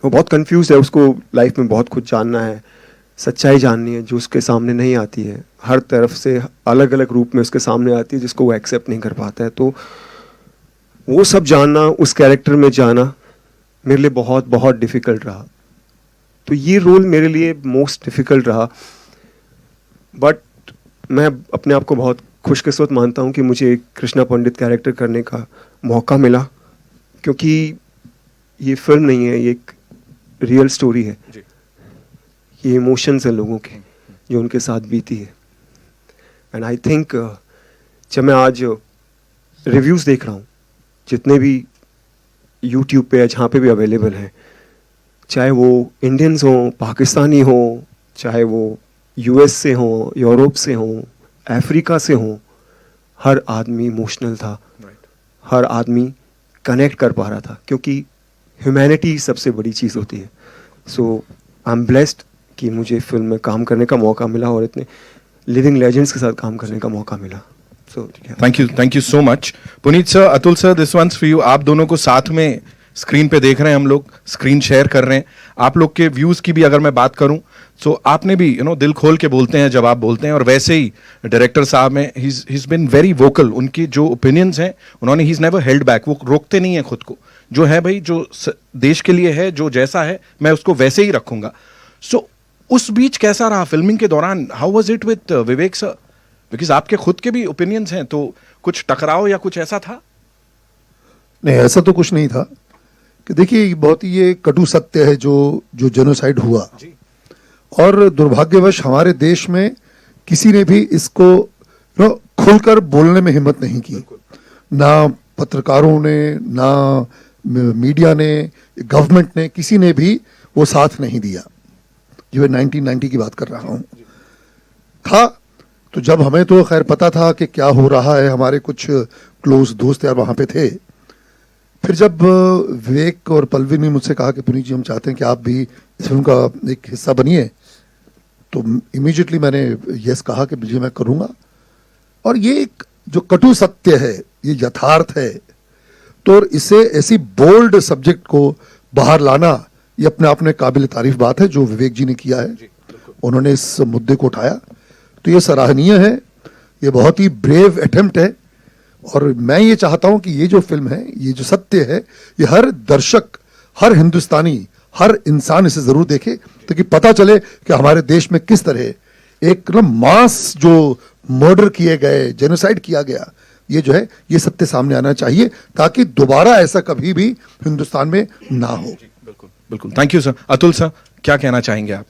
वो बहुत कंफ्यूज है, उसको लाइफ में बहुत कुछ जानना है, सच्चाई जाननी है जो उसके सामने नहीं आती है, हर तरफ से अलग अलग रूप में उसके सामने आती है जिसको वो एक्सेप्ट नहीं कर पाता है। तो वो सब जानना, उस कैरेक्टर में जाना मेरे लिए बहुत बहुत डिफ़िकल्ट रहा। तो ये रोल मेरे लिए मोस्ट डिफ़िकल्ट रहा, बट मैं अपने आप को बहुत खुशकिस्मत मानता हूँ कि मुझे कृष्णा पंडित कैरेक्टर करने का मौका मिला, क्योंकि ये फिल्म नहीं है, ये एक रियल स्टोरी है, ये इमोशंस हैं लोगों के जो उनके साथ बीती है। एंड आई थिंक जब मैं आज रिव्यूज़ देख रहा हूँ जितने भी यूट्यूब पे या जहाँ पे भी अवेलेबल हैं, चाहे वो इंडियंस हों, पाकिस्तानी हों, चाहे वो यूएस से हों, यूरोप से हों, अफ्रीका से हों, हर आदमी इमोशनल था, हर आदमी कनेक्ट कर पा रहा था, क्योंकि ह्यूमैनिटी सबसे बड़ी चीज़ होती है। सो आई एम ब्लेस्ड कि मुझे फिल्म में काम करने का मौका मिला और इतने लिविंग लेजेंड्स के साथ काम करने का मौका मिला। So thank you so much Puneet sir, Atul sir, this one's for you. आप दोनों को साथ में स्क्रीन पे देख रहे हैं, हम लोग स्क्रीन शेयर कर रहे हैं। आप लोग के व्यूज की भी अगर मैं बात करूं, सो आपने भी दिल खोल के बोलते हैं जब आप बोलते हैं, और वैसे ही डायरेक्टर साहब हैं, he is been very vocal. उनकी जो ओपिनियंस हैं, उन्होंने he is never held back, वो रोकते नहीं है खुद को। जो है भाई, जो देश के लिए है, जो जैसा है मैं उसको वैसे ही रखूंगा। सो उस बीच कैसा रहा फिल्मिंग के दौरान? How was it with Vivek sir? Because आपके खुद के भी ओपिनियंस हैं, तो कुछ टकराव या कुछ ऐसा था? नहीं, ऐसा तो कुछ नहीं था। कि देखिए, बहुत ही ये कटु सत्य है जो जेनोसाइड हुआ, और दुर्भाग्यवश हमारे देश में किसी ने भी इसको खुलकर बोलने में हिम्मत नहीं की। ना पत्रकारों ने, ना मीडिया ने, गवर्नमेंट ने, किसी ने भी वो साथ नहीं दिया। ये मैं 1990 की बात कर रहा हूँ। था तो जब हमें तो खैर पता था कि क्या हो रहा है, हमारे कुछ क्लोज दोस्त यार वहाँ पे थे। फिर जब विवेक और पल्लवी ने मुझसे कहा कि पुनीत जी, हम चाहते हैं कि आप भी इस फिल्म का एक हिस्सा बनिए, तो इमीडिएटली मैंने यस कहा कि जी मैं करूँगा। और ये एक जो कटु सत्य है, ये यथार्थ है, तो इसे ऐसी बोल्ड सब्जेक्ट को बाहर लाना, ये अपने आप में काबिल तारीफ बात है जो विवेक जी ने किया है। उन्होंने इस मुद्दे को उठाया, तो ये सराहनीय है, ये बहुत ही ब्रेव अटेम्प्ट है। और मैं ये चाहता हूं कि ये जो फिल्म है, ये जो सत्य है, ये हर दर्शक, हर हिंदुस्तानी, हर इंसान इसे जरूर देखे, ताकि पता चले कि हमारे देश में किस तरह एक मास जो मर्डर किए गए, जेनोसाइड किया गया, ये जो है ये सत्य सामने आना चाहिए, ताकि दोबारा ऐसा कभी भी हिंदुस्तान में ना हो। बिल्कुल बिल्कुल, thank you sir. Atul sir, क्या कहना चाहेंगे आप?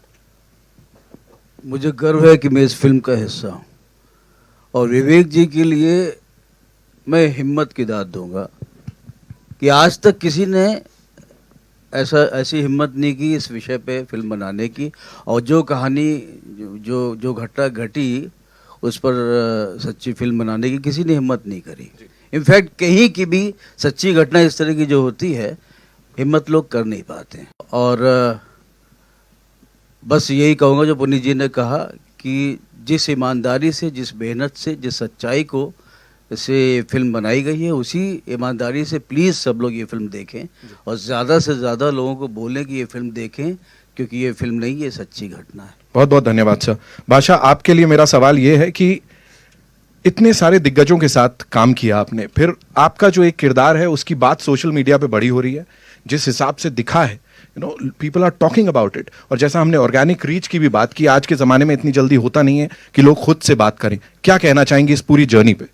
मुझे गर्व है कि मैं इस फिल्म का हिस्सा हूँ। और विवेक जी के लिए मैं हिम्मत की दाद दूंगा कि आज तक किसी ने ऐसी हिम्मत नहीं की इस विषय पे फिल्म बनाने की, और जो कहानी जो घटना घटी उस पर सच्ची फिल्म बनाने की किसी ने हिम्मत नहीं करी। इनफैक्ट कहीं की भी सच्ची घटना इस तरह की जो होती है हिम्मत लोग कर नहीं पाते हैं। और बस यही कहूँगा जो पुनीत जी ने कहा कि जिस ईमानदारी से, जिस मेहनत से, जिस सच्चाई को से फिल्म बनाई गई है, उसी ईमानदारी से प्लीज़ सब लोग ये फिल्म देखें और ज़्यादा से ज़्यादा लोगों को बोलें कि ये फिल्म देखें, क्योंकि ये फिल्म नहीं, ये सच्ची घटना है। बहुत बहुत धन्यवाद सर। बादशाह, आपके लिए मेरा सवाल ये है कि इतने सारे दिग्गजों के साथ काम किया आपने, फिर आपका जो एक किरदार है उसकी बात सोशल मीडिया पे बड़ी हो रही है, जिस हिसाब से दिखा है, you know, people are talking about it. और जैसा हमने ऑर्गेनिक रीच की भी बात की, आज के ज़माने में इतनी जल्दी होता नहीं है कि लोग खुद से बात करें। क्या कहना चाहेंगे इस पूरी जर्नी पे?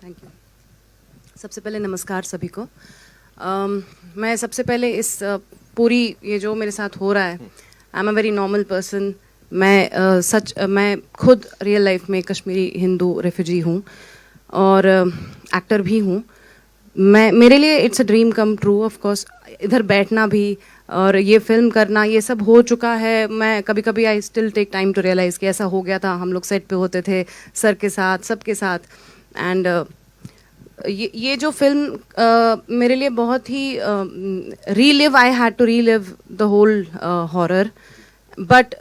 Thank you. सबसे पहले नमस्कार सभी को। मैं सबसे पहले इस पूरी ये जो मेरे साथ हो रहा है, I am a very normal person. मैं खुद रियल लाइफ में कश्मीरी हिंदू रेफ्यूजी हूँ और एक्टर भी हूँ। मेरे लिए it's a dream come true. Of course इधर बैठना भी और ये फिल्म करना, ये सब हो चुका है। मैं कभी कभी I still take time to realise कि ऐसा हो गया था। हम लोग सेट पे होते थे सर के साथ, सबके साथ। एंड ये जो फिल्म मेरे लिए बहुत ही relive, I had to relive the whole horror, but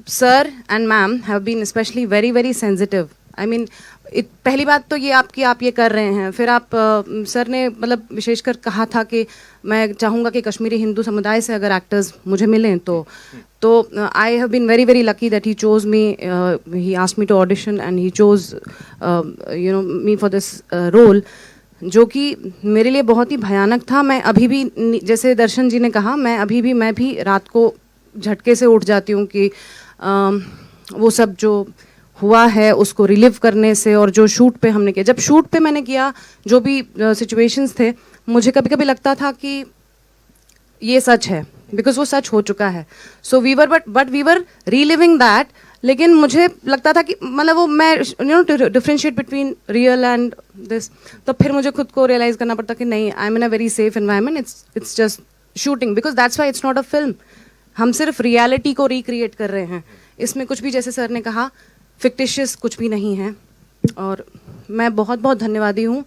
sir and ma'am have been specially very very sensitive. I mean, पहली बात तो ये आप ये कर रहे हैं, फिर आप सर ने मतलब विशेषकर कहा था कि मैं चाहूँगा कि कश्मीरी हिंदू समुदाय से अगर एक्टर्स मुझे मिलें तो I have been very very lucky that he chose me, he asked me to audition and he chose you know me for this role, जो कि मेरे लिए बहुत ही भयानक था। मैं अभी भी, जैसे दर्शन जी ने कहा, मैं भी रात को झटके से उठ जाती हूँ कि वो सब जो हुआ है उसको रिलीव करने से, और जो शूट पे हमने किया, जब शूट पे मैंने किया, जो भी सिचुएशंस थे, मुझे कभी कभी लगता था कि ये सच है, बिकॉज वो सच हो चुका है। So we were but we were reliving that. लेकिन मुझे लगता था कि मतलब वो मैं differentiate between real and this, तो फिर मुझे खुद को रियलाइज करना पड़ता कि नहीं, I am in a very safe environment, it's just shooting, because that's why it's not a film. हम सिर्फ रियलिटी को रिक्रिएट कर रहे हैं, इसमें कुछ भी, जैसे सर ने कहा, फिक्टिशियस कुछ भी नहीं है। और मैं बहुत बहुत धन्यवादी हूँ।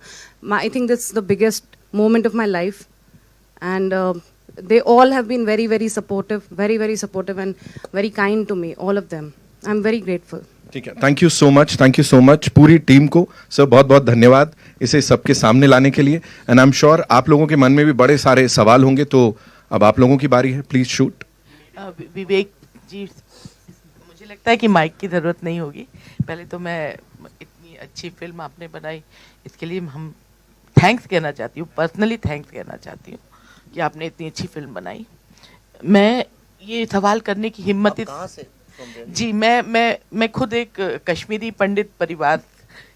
I think that's the biggest moment of my life, and they all have been very very supportive, very very supportive and very kind to me, all of them. I'm very grateful. ठीक है, थैंक यू सो मच पूरी टीम को। सर बहुत बहुत धन्यवाद इसे सबके सामने लाने के लिए। एंड आई एम श्योर आप लोगों के मन में भी बड़े सारे सवाल होंगे, तो अब आप लोगों की बारी है, प्लीज शूट। विवेक जी, मुझे लगता है कि माइक की ज़रूरत नहीं होगी। पहले तो मैं, इतनी अच्छी फिल्म आपने बनाई, इसके लिए हम थैंक्स कहना चाहती हूँ, पर्सनली थैंक्स कहना चाहती हूँ कि आपने इतनी अच्छी फिल्म बनाई। मैं ये सवाल करने की हिम्मत कहाँ से? जी, मैं खुद एक कश्मीरी पंडित परिवार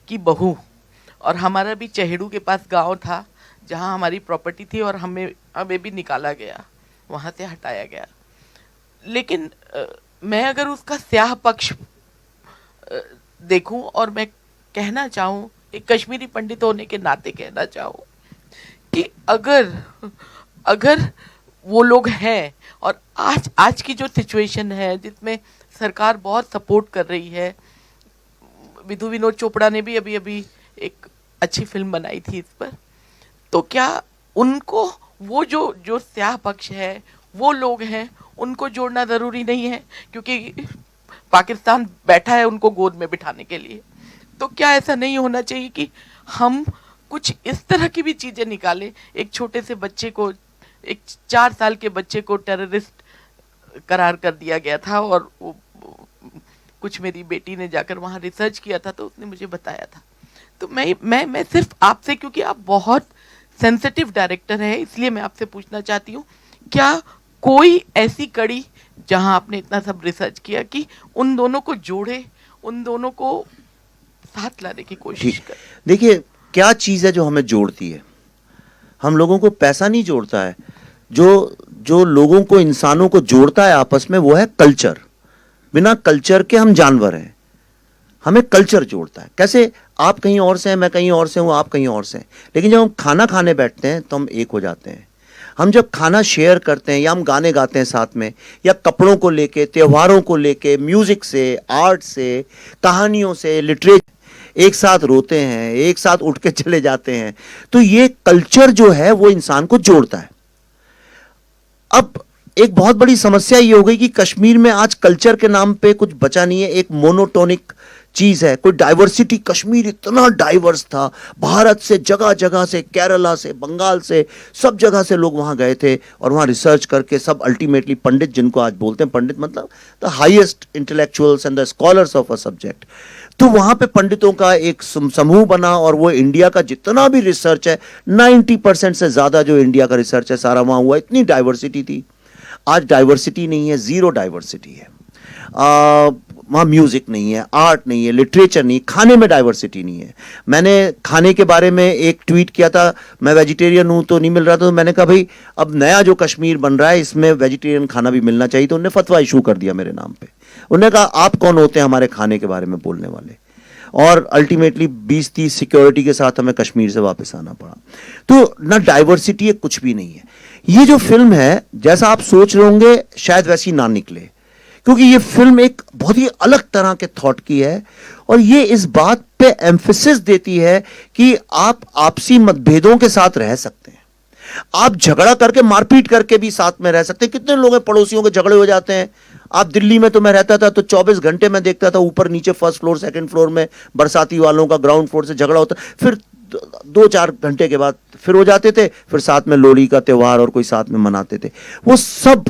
की बहू, और हमारा भी चहेड़ू के पास गांव था जहां हमारी प्रॉपर्टी थी, और हमें भी निकाला गया, वहां से हटाया गया। लेकिन मैं अगर उसका स्याह पक्ष देखूं, और मैं कहना चाहूं, एक कश्मीरी पंडित होने के नाते कहना चाहूं कि अगर वो लोग हैं, और आज की जो सिचुएशन है जिसमें सरकार बहुत सपोर्ट कर रही है, विधु विनोद चोपड़ा ने भी अभी एक अच्छी फिल्म बनाई थी इस पर, तो क्या उनको वो जो स्याह पक्ष है, वो लोग हैं, उनको जोड़ना ज़रूरी नहीं है? क्योंकि पाकिस्तान बैठा है उनको गोद में बिठाने के लिए। तो क्या ऐसा नहीं होना चाहिए कि हम कुछ इस तरह की भी चीज़ें निकालें? एक छोटे से बच्चे को, एक 4 साल के बच्चे को टेररिस्ट करार कर दिया गया था, और वो कुछ मेरी बेटी ने जाकर वहाँ रिसर्च किया था, तो उसने मुझे बताया था। तो मैं सिर्फ आपसे, क्योंकि आप बहुत सेंसिटिव डायरेक्टर हैं, इसलिए मैं आपसे पूछना चाहती हूँ, क्या कोई ऐसी कड़ी जहाँ आपने इतना सब रिसर्च किया कि उन दोनों को जोड़े, उन दोनों को साथ लाने की कोशिश करे? देखिए, क्या चीज़ है जो हमें जोड़ती है? हम लोगों को पैसा नहीं जोड़ता है। जो लोगों को, इंसानों को जोड़ता है आपस में, वो है कल्चर। बिना कल्चर के हम जानवर हैं। हमें कल्चर जोड़ता है। कैसे, आप कहीं और से हैं, मैं कहीं और से हूँ, आप कहीं और से हैं, लेकिन जब हम खाना खाने बैठते हैं तो हम एक हो जाते हैं। हम जब खाना शेयर करते हैं या हम गाने गाते हैं साथ में, या कपड़ों को लेके, त्योहारों को लेके, म्यूजिक से, आर्ट से, कहानियों से, लिटरेचर, एक साथ रोते हैं, एक साथ उठ के चले जाते हैं, तो ये कल्चर जो है वो इंसान को जोड़ता है। अब एक बहुत बड़ी समस्या ये हो गई कि कश्मीर में आज कल्चर के नाम पे कुछ बचा नहीं है, एक मोनोटोनिक चीज है, कोई डाइवर्सिटी। कश्मीर इतना डाइवर्स था, भारत से जगह जगह से, केरला से, बंगाल से, सब जगह से लोग वहां गए थे और वहां रिसर्च करके सब अल्टीमेटली पंडित, जिनको आज बोलते हैं पंडित मतलब the highest intellectuals and the scholars of a subject, तो वहां पे पंडितों का एक समूह बना और वो इंडिया का जितना भी रिसर्च है 90% से ज्यादा जो इंडिया का रिसर्च है सारा वहां हुआ। इतनी डाइवर्सिटी थी। आज डाइवर्सिटी नहीं है, जीरो डाइवर्सिटी है। वहाँ म्यूजिक नहीं है, आर्ट नहीं है, लिटरेचर नहीं, खाने में डाइवर्सिटी नहीं है। मैंने खाने के बारे में एक ट्वीट किया था, मैं वेजिटेरियन हूँ तो नहीं मिल रहा था, तो मैंने कहा भाई अब नया जो कश्मीर बन रहा है इसमें वेजिटेरियन खाना भी मिलना चाहिए, तो उन्होंने फतवा इशू कर दिया मेरे नाम पे। उन्होंने कहा आप कौन होते हैं हमारे खाने के बारे में बोलने वाले, और अल्टीमेटली 20-30 सिक्योरिटी के साथ हमें कश्मीर से वापस आना पड़ा। तो ना डाइवर्सिटी है, कुछ भी नहीं है। ये जो फिल्म है, जैसा आप सोच रहे होंगे शायद वैसी ना निकले, क्योंकि ये फिल्म एक बहुत ही अलग तरह के थॉट की है और ये इस बात पे एम्फेसिस देती है कि आप आपसी मतभेदों के साथ रह सकते हैं, आप झगड़ा करके, मारपीट करके भी साथ में रह सकते हैं। कितने लोग हैं पड़ोसियों के झगड़े हो जाते हैं। आप दिल्ली में, तो मैं रहता था तो 24 घंटे मैं देखता था ऊपर नीचे, फर्स्ट फ्लोर सेकंड फ्लोर में बरसाती वालों का ग्राउंड फ्लोर से झगड़ा होता, फिर 2-4 घंटे के बाद फिर हो जाते थे, फिर साथ में लोहड़ी का त्योहार और कोई साथ में मनाते थे। वो सब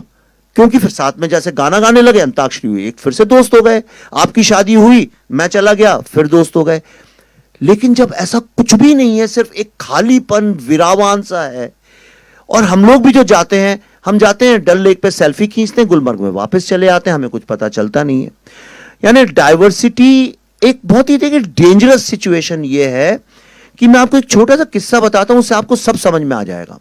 क्योंकि फिर साथ में जैसे गाना गाने लगे, अंताक्षरी हुई, एक फिर से दोस्त हो गए। आपकी शादी हुई, मैं चला गया, फिर दोस्त हो गए। लेकिन जब ऐसा कुछ भी नहीं है, सिर्फ एक खालीपन, विरावान सा है, और हम लोग भी जो जाते हैं, हम जाते हैं डल लेक पे सेल्फी खींचते हैं, गुलमर्ग में वापस चले आते हैं, हमें कुछ पता चलता नहीं है। यानी डाइवर्सिटी एक बहुत ही डेंजरस सिचुएशन ये है कि मैं आपको एक छोटा सा किस्सा बताता हूं, उससे आपको सब समझ में आ जाएगा।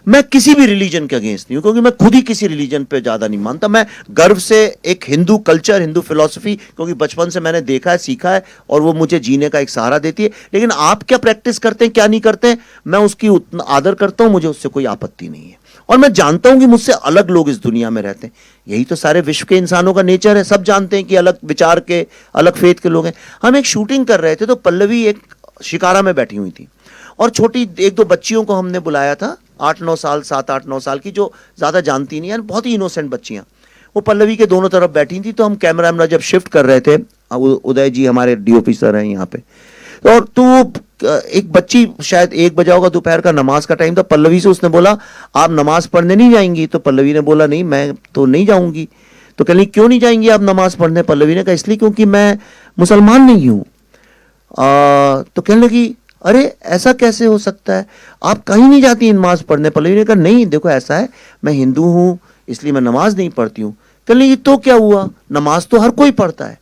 मैं किसी भी रिलीजन के अगेंस्ट नहीं हूं, क्योंकि मैं खुद ही किसी रिलीजन पे ज्यादा नहीं मानता। मैं गर्व से एक हिंदू कल्चर, हिंदू फिलॉसफी, क्योंकि बचपन से मैंने देखा है, सीखा है, और वो मुझे जीने का एक सहारा देती है। लेकिन आप क्या प्रैक्टिस करते हैं, क्या नहीं करते हैं, मैं उसकी उतना आदर करता हूं, मुझे उससे कोई आपत्ति नहीं है। और मैं जानता हूं कि मुझसे अलग लोग इस दुनिया में रहते हैं। यही तो सारे विश्व के इंसानों का नेचर है, सब जानते हैं कि अलग विचार के, अलग फेथ के लोग हैं। हम एक शूटिंग कर रहे थे तो पल्लवी एक शिकारा में बैठी हुई थी और छोटी 1-2 बच्चियों को हमने बुलाया था, 8-9 साल, 7-8-9 साल की, जो ज्यादा जानती नहीं है, बहुत ही इनोसेंट बच्चियां। वो पल्लवी के दोनों तरफ बैठी थी। तो हम कैमरा जब शिफ्ट कर रहे थे, उदय जी हमारे डीओपी सर हैं यहाँ पे, और तो एक बच्ची, शायद 1 बजा होगा, दोपहर का नमाज का टाइम था, पल्लवी से उसने बोला आप नमाज पढ़ने नहीं जाएंगी? तो पल्लवी ने बोला नहीं, मैं तो नहीं जाऊंगी। तो कह रही क्यों नहीं जाएंगी आप नमाज पढ़ने? पल्लवी ने कहा इसलिए क्योंकि मैं मुसलमान नहीं हूं। तो कहने लगी अरे ऐसा कैसे हो सकता है, आप कहीं नहीं जाती नमाज पढ़ने? पल्लवी ने कहा नहीं, देखो ऐसा है, मैं हिंदू हूं इसलिए मैं नमाज नहीं पढ़ती हूं। कहने लगी तो क्या हुआ, नमाज तो हर कोई पढ़ता है।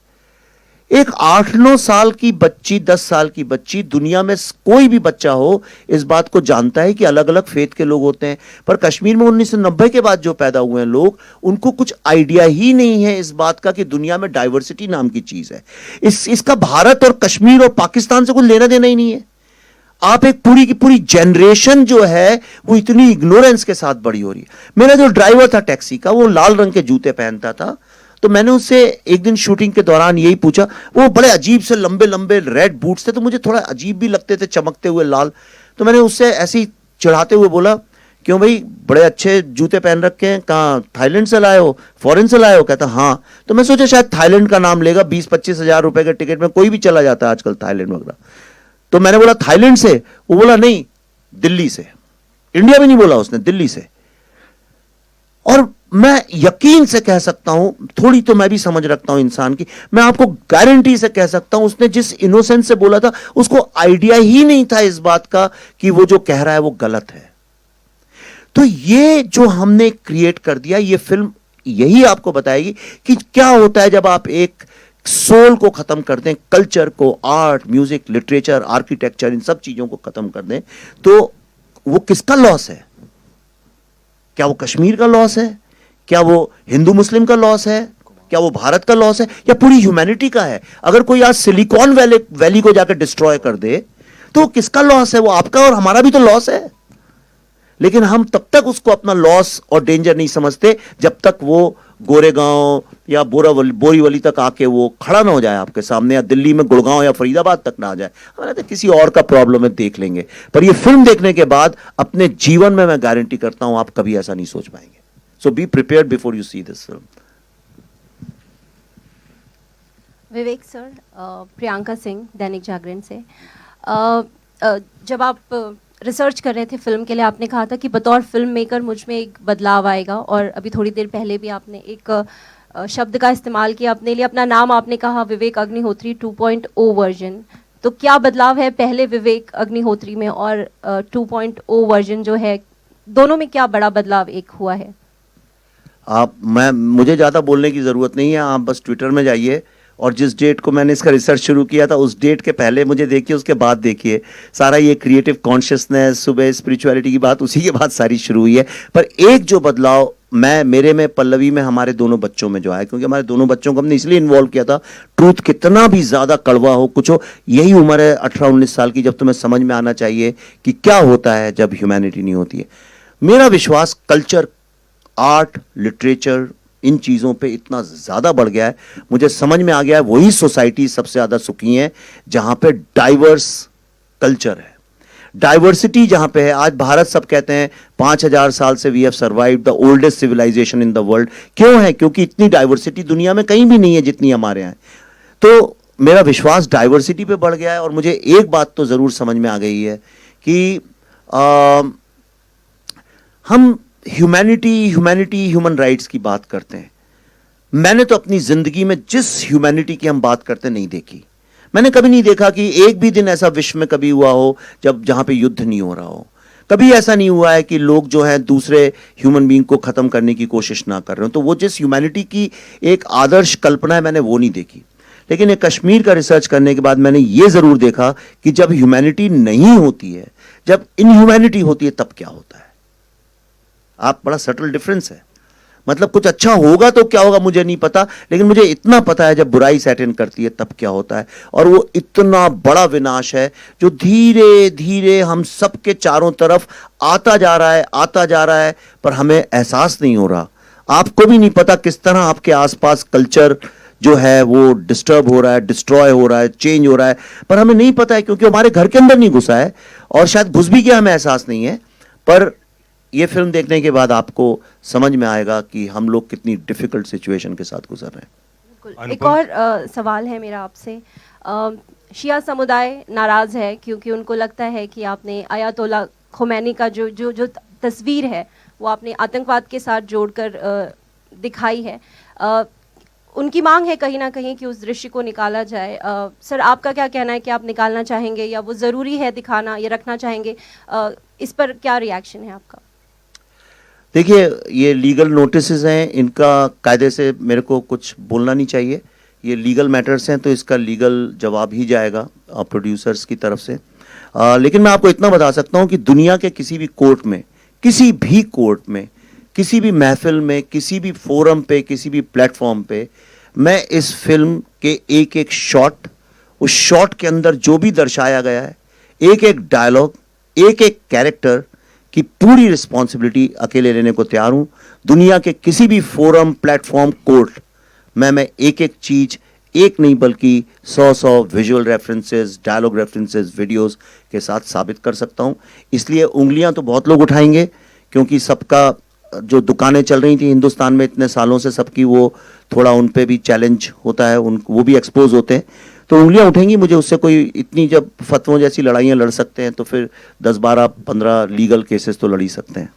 एक 8-9 साल की बच्ची, 10 साल की बच्ची, दुनिया में कोई भी बच्चा हो इस बात को जानता है कि अलग अलग फेथ के लोग होते हैं। पर कश्मीर में 1990 के बाद जो पैदा हुए हैं लोग, उनको कुछ आइडिया ही नहीं है इस बात का कि दुनिया में डाइवर्सिटी नाम की चीज है। इसका भारत और कश्मीर और पाकिस्तान से कुछ लेना देना ही नहीं है। आप एक पूरी की पूरी जनरेशन जो है वो इतनी इग्नोरेंस के साथ बड़ी हो रही है। मेरा जो ड्राइवर था टैक्सी का, वो लाल रंग के जूते पहनता था, तो मैंने उससे एक दिन शूटिंग के दौरान यही पूछा। वो बड़े अजीब से लंबे लंबे रेड बूट्स थे, तो मुझे थोड़ा अजीब भी लगते थे, चमकते हुए लाल। तो मैंने उससे ऐसे ही चिढ़ाते हुए बोला क्यों भाई बड़े अच्छे जूते पहन रखे हैं, कहाँ थाईलैंड से लाए हो, फॉरेन से लाए हो? कहता हाँ। तो मैं सोचा शायद थाईलैंड का नाम लेगा, 20-25 हजार रुपए के टिकट में कोई भी चला जाता है आजकल थाईलैंड वगैरह। तो मैंने बोला थाईलैंड से? वो बोला नहीं, दिल्ली से। इंडिया भी नहीं बोला उसने, दिल्ली से। और मैं यकीन से कह सकता हूं, थोड़ी तो मैं भी समझ रखता हूं इंसान की, मैं आपको गारंटी से कह सकता हूं उसने जिस इनोसेंस से बोला था, उसको आइडिया ही नहीं था इस बात का कि वो जो कह रहा है वो गलत है। तो ये जो हमने क्रिएट कर दिया, ये फिल्म यही आपको बताएगी कि क्या होता है जब आप एक सोल को खत्म कर दें, कल्चर को, आर्ट, म्यूजिक, लिटरेचर, आर्किटेक्चर, इन सब चीजों को खत्म कर दें, तो वो किसका लॉस है? क्या वो कश्मीर का लॉस है? क्या वो हिंदू मुस्लिम का लॉस है? क्या वो भारत का लॉस है या पूरी ह्यूमैनिटी का है? अगर कोई आज सिलिकॉन वैली को जाकर डिस्ट्रॉय कर दे तो किसका लॉस है? वो आपका और हमारा भी तो लॉस है। लेकिन हम तब तक उसको अपना लॉस और डेंजर नहीं समझते जब तक वो गोरेगांव या बोरीवली तक आके वो खड़ा ना हो जाए आपके सामने, या दिल्ली में गुड़गांव या फरीदाबाद तक ना आ जाए। हमारे तो किसी और का प्रॉब्लम है, देख लेंगे। पर ये फिल्म देखने के बाद अपने जीवन में मैं गारंटी करता हूं आप कभी ऐसा नहीं सोच पाएंगे। So be prepared before you see this film. Vivek sir, Priyanka Singh, Dainik Jagran से। जब आप रिसर्च कर रहे थे फिल्म के लिए, आपने कहा था कि बतौर फिल्म मेकर मुझ में एक बदलाव आएगा, और अभी थोड़ी देर पहले भी आपने एक शब्द का इस्तेमाल किया अपने लिए, अपना नाम आपने कहा विवेक अग्निहोत्री 2.0 वर्जन। तो क्या बदलाव है पहले विवेक अग्निहोत्री में और 2.0 वर्जन जो है, दोनों में क्या बड़ा बदलाव एक हुआ है? मुझे ज़्यादा बोलने की ज़रूरत नहीं है, आप बस ट्विटर में जाइए और जिस डेट को मैंने इसका रिसर्च शुरू किया था उस डेट के पहले मुझे देखिए, उसके बाद देखिए। सारा ये क्रिएटिव कॉन्शियसनेस, सुबह स्पिरिचुअलिटी की बात उसी के बाद सारी शुरू हुई है। पर एक जो बदलाव मेरे में, पल्लवी में, हमारे दोनों बच्चों में जो आया, क्योंकि हमारे दोनों बच्चों को हमने इसलिए इन्वॉल्व किया था, ट्रूथ कितना भी ज़्यादा कड़वा हो, कुछ हो, यही उम्र है 18-19 साल की जब तुम्हें समझ में आना चाहिए कि क्या होता है जब ह्यूमैनिटी नहीं होती है। मेरा विश्वास कल्चर, आर्ट, लिटरेचर, इन चीज़ों पे इतना ज़्यादा बढ़ गया है, मुझे समझ में आ गया है वही सोसाइटी सबसे ज़्यादा सुखी है जहाँ पे डाइवर्स कल्चर है, डाइवर्सिटी जहाँ पे है। आज भारत, सब कहते हैं 5000 साल से we have survived the oldest civilisation in the world. क्यों है? क्योंकि इतनी डाइवर्सिटी दुनिया में कहीं भी नहीं है जितनी हमारे यहाँ है। तो मेरा विश्वास डाइवर्सिटी पे बढ़ गया है। और मुझे एक बात तो ज़रूर समझ में आ गई है कि हम ह्यूमैनिटी, ह्यूमन राइट्स की बात करते हैं। मैंने तो अपनी जिंदगी में जिस ह्यूमैनिटी की हम बात करते नहीं देखी। मैंने कभी नहीं देखा कि एक भी दिन ऐसा विश्व में कभी हुआ हो जहां पे युद्ध नहीं हो रहा हो। कभी ऐसा नहीं हुआ है कि लोग जो है दूसरे ह्यूमन बीइंग को खत्म करने की कोशिश ना कर रहे हो। तो वो जिस ह्यूमैनिटी की एक आदर्श कल्पना है, मैंने वो नहीं देखी। लेकिन एक कश्मीर का रिसर्च करने के बाद मैंने ये जरूर देखा कि जब ह्यूमैनिटी नहीं होती है, जब इनह्यूमैनिटी होती है, तब क्या होता है। आप, बड़ा सटल डिफरेंस है। मतलब कुछ अच्छा होगा तो क्या होगा मुझे नहीं पता, लेकिन मुझे इतना पता है जब बुराई सेट इन करती है तब क्या होता है। और वो इतना बड़ा विनाश है जो धीरे धीरे हम सबके चारों तरफ आता जा रहा है, पर हमें एहसास नहीं हो रहा। आपको भी नहीं पता किस तरह आपके आसपास कल्चर जो है वो डिस्टर्ब हो रहा है, डिस्ट्रॉय हो रहा है, चेंज हो रहा है, पर हमें नहीं पता है क्योंकि हमारे घर के अंदर नहीं घुसा है, और शायद घुस भी गया, हमें एहसास नहीं है। पर ये फिल्म देखने के बाद आपको समझ में आएगा कि हम लोग कितनी डिफिकल्ट सिचुएशन के साथ गुजर रहे हैं। बिल्कुल। एक और सवाल है मेरा आपसे। शिया समुदाय नाराज़ है क्योंकि उनको लगता है कि आपने अयातोला खोमैनी का जो तस्वीर है वो आपने आतंकवाद के साथ जोड़कर दिखाई है। उनकी मांग है कहीं ना कहीं कि उस दृश्य को निकाला जाए। सर, आपका क्या कहना है कि आप निकालना चाहेंगे या वो ज़रूरी है दिखाना, या रखना चाहेंगे? इस पर क्या रिएक्शन है आपका? देखिए, ये लीगल नोटिसेस हैं, इनका कायदे से मेरे को कुछ बोलना नहीं चाहिए। ये लीगल मैटर्स हैं, तो इसका लीगल जवाब ही जाएगा प्रोड्यूसर्स की तरफ से। लेकिन मैं आपको इतना बता सकता हूँ कि दुनिया के किसी भी कोर्ट में, किसी भी कोर्ट में, किसी भी महफिल में, किसी भी फोरम पे, किसी भी प्लेटफॉर्म पे, मैं इस फिल्म के एक एक शॉट, उस शॉट के अंदर जो भी दर्शाया गया है, एक एक डायलॉग, एक एक कैरेक्टर की पूरी रिस्पॉन्सिबिलिटी अकेले लेने को तैयार हूं। दुनिया के किसी भी फोरम, प्लेटफॉर्म, कोर्ट मैं एक एक चीज, एक नहीं बल्कि 100 visual references, dialogue references, videos के साथ साबित कर सकता हूं। इसलिए उंगलियां तो बहुत लोग उठाएंगे, क्योंकि सबका जो दुकानें चल रही थी हिंदुस्तान में इतने सालों से, सबकी वो थोड़ा उन पे भी चैलेंज होता है, वो भी एक्सपोज होते हैं, तो उंगलियां उठेंगी। मुझे उससे कोई इतनी, जब फतवों जैसी लड़ाइयां लड़ सकते हैं तो फिर 10, 12, 15 लीगल केसेस तो लड़ ही सकते हैं।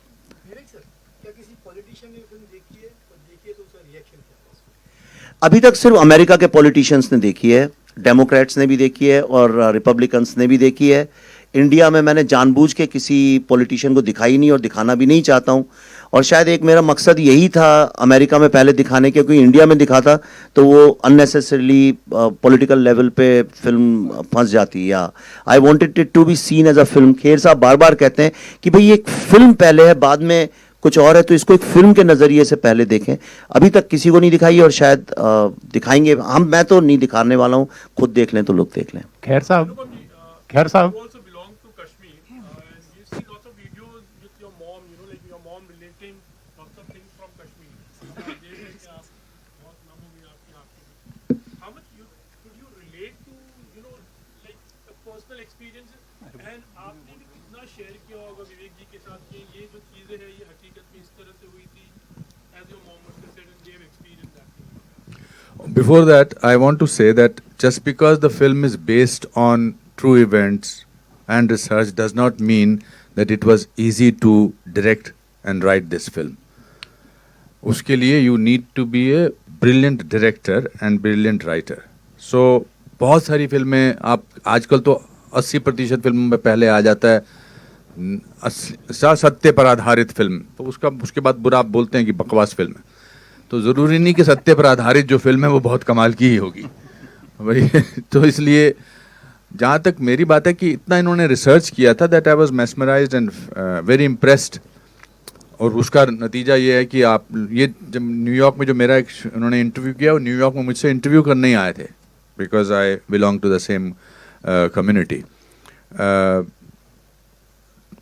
अभी तक सिर्फ अमेरिका के पॉलिटिशियंस ने देखी है, डेमोक्रेट्स ने भी देखी है और रिपब्लिकन्स ने भी देखी है। इंडिया में मैंने जानबूझ के किसी पॉलिटिशियन को दिखाई नहीं और दिखाना भी नहीं चाहता हूं। और शायद एक मेरा मकसद यही था अमेरिका में पहले दिखाने के, क्योंकि इंडिया में दिखाता तो वो अननेसेसरीली पॉलिटिकल लेवल पे फिल्म फंस जाती। या I wanted it to be seen as a film. Kher साहब बार बार कहते हैं कि भाई एक फिल्म पहले है, बाद में कुछ और है, तो इसको एक फिल्म के नज़रिए से पहले देखें। अभी तक किसी को नहीं दिखाई और शायद दिखाएंगे हम, मैं तो नहीं दिखाने वाला हूँ, खुद देख लें तो लोग देख लें। खैर साहब also belong to Kashmir. You see lots of videos with your mom, you know, like your mom relating lots of things from Kashmir. How much could you relate to, you know, like personal experiences? And आपने भी कितना शेयर किया होगा विवेक जी के साथ कि ये जो चीजें हैं ये हकीकत में इस तरह से हुई थी, as your mom must have said, and they have experienced that. Before that, I want to say that just because the film is based on true events and research does not mean that it was easy to direct and write this film. उसके लिए you need to be a brilliant director and brilliant writer. So बहुत सारी फिल्में आप आजकल तो 80% फिल्मों में पहले आ जाता है सत्य पर आधारित फिल्म, तो उसके बाद बुरा आप बोलते हैं कि बकवास फिल्म है। तो ज़रूरी नहीं कि सत्य पर आधारित जो फिल्म है वो बहुत कमाल की ही होगी भाई। तो इसलिए जहाँ तक मेरी बात है कि इतना इन्होंने रिसर्च किया था that I was mesmerised and very impressed. और उसका नतीजा ये है कि आप ये जब न्यूयॉर्क में जो मेरा एक उन्होंने इंटरव्यू किया, वो न्यूयॉर्क में मुझसे इंटरव्यू करने ही आए थे because I belong to the same community.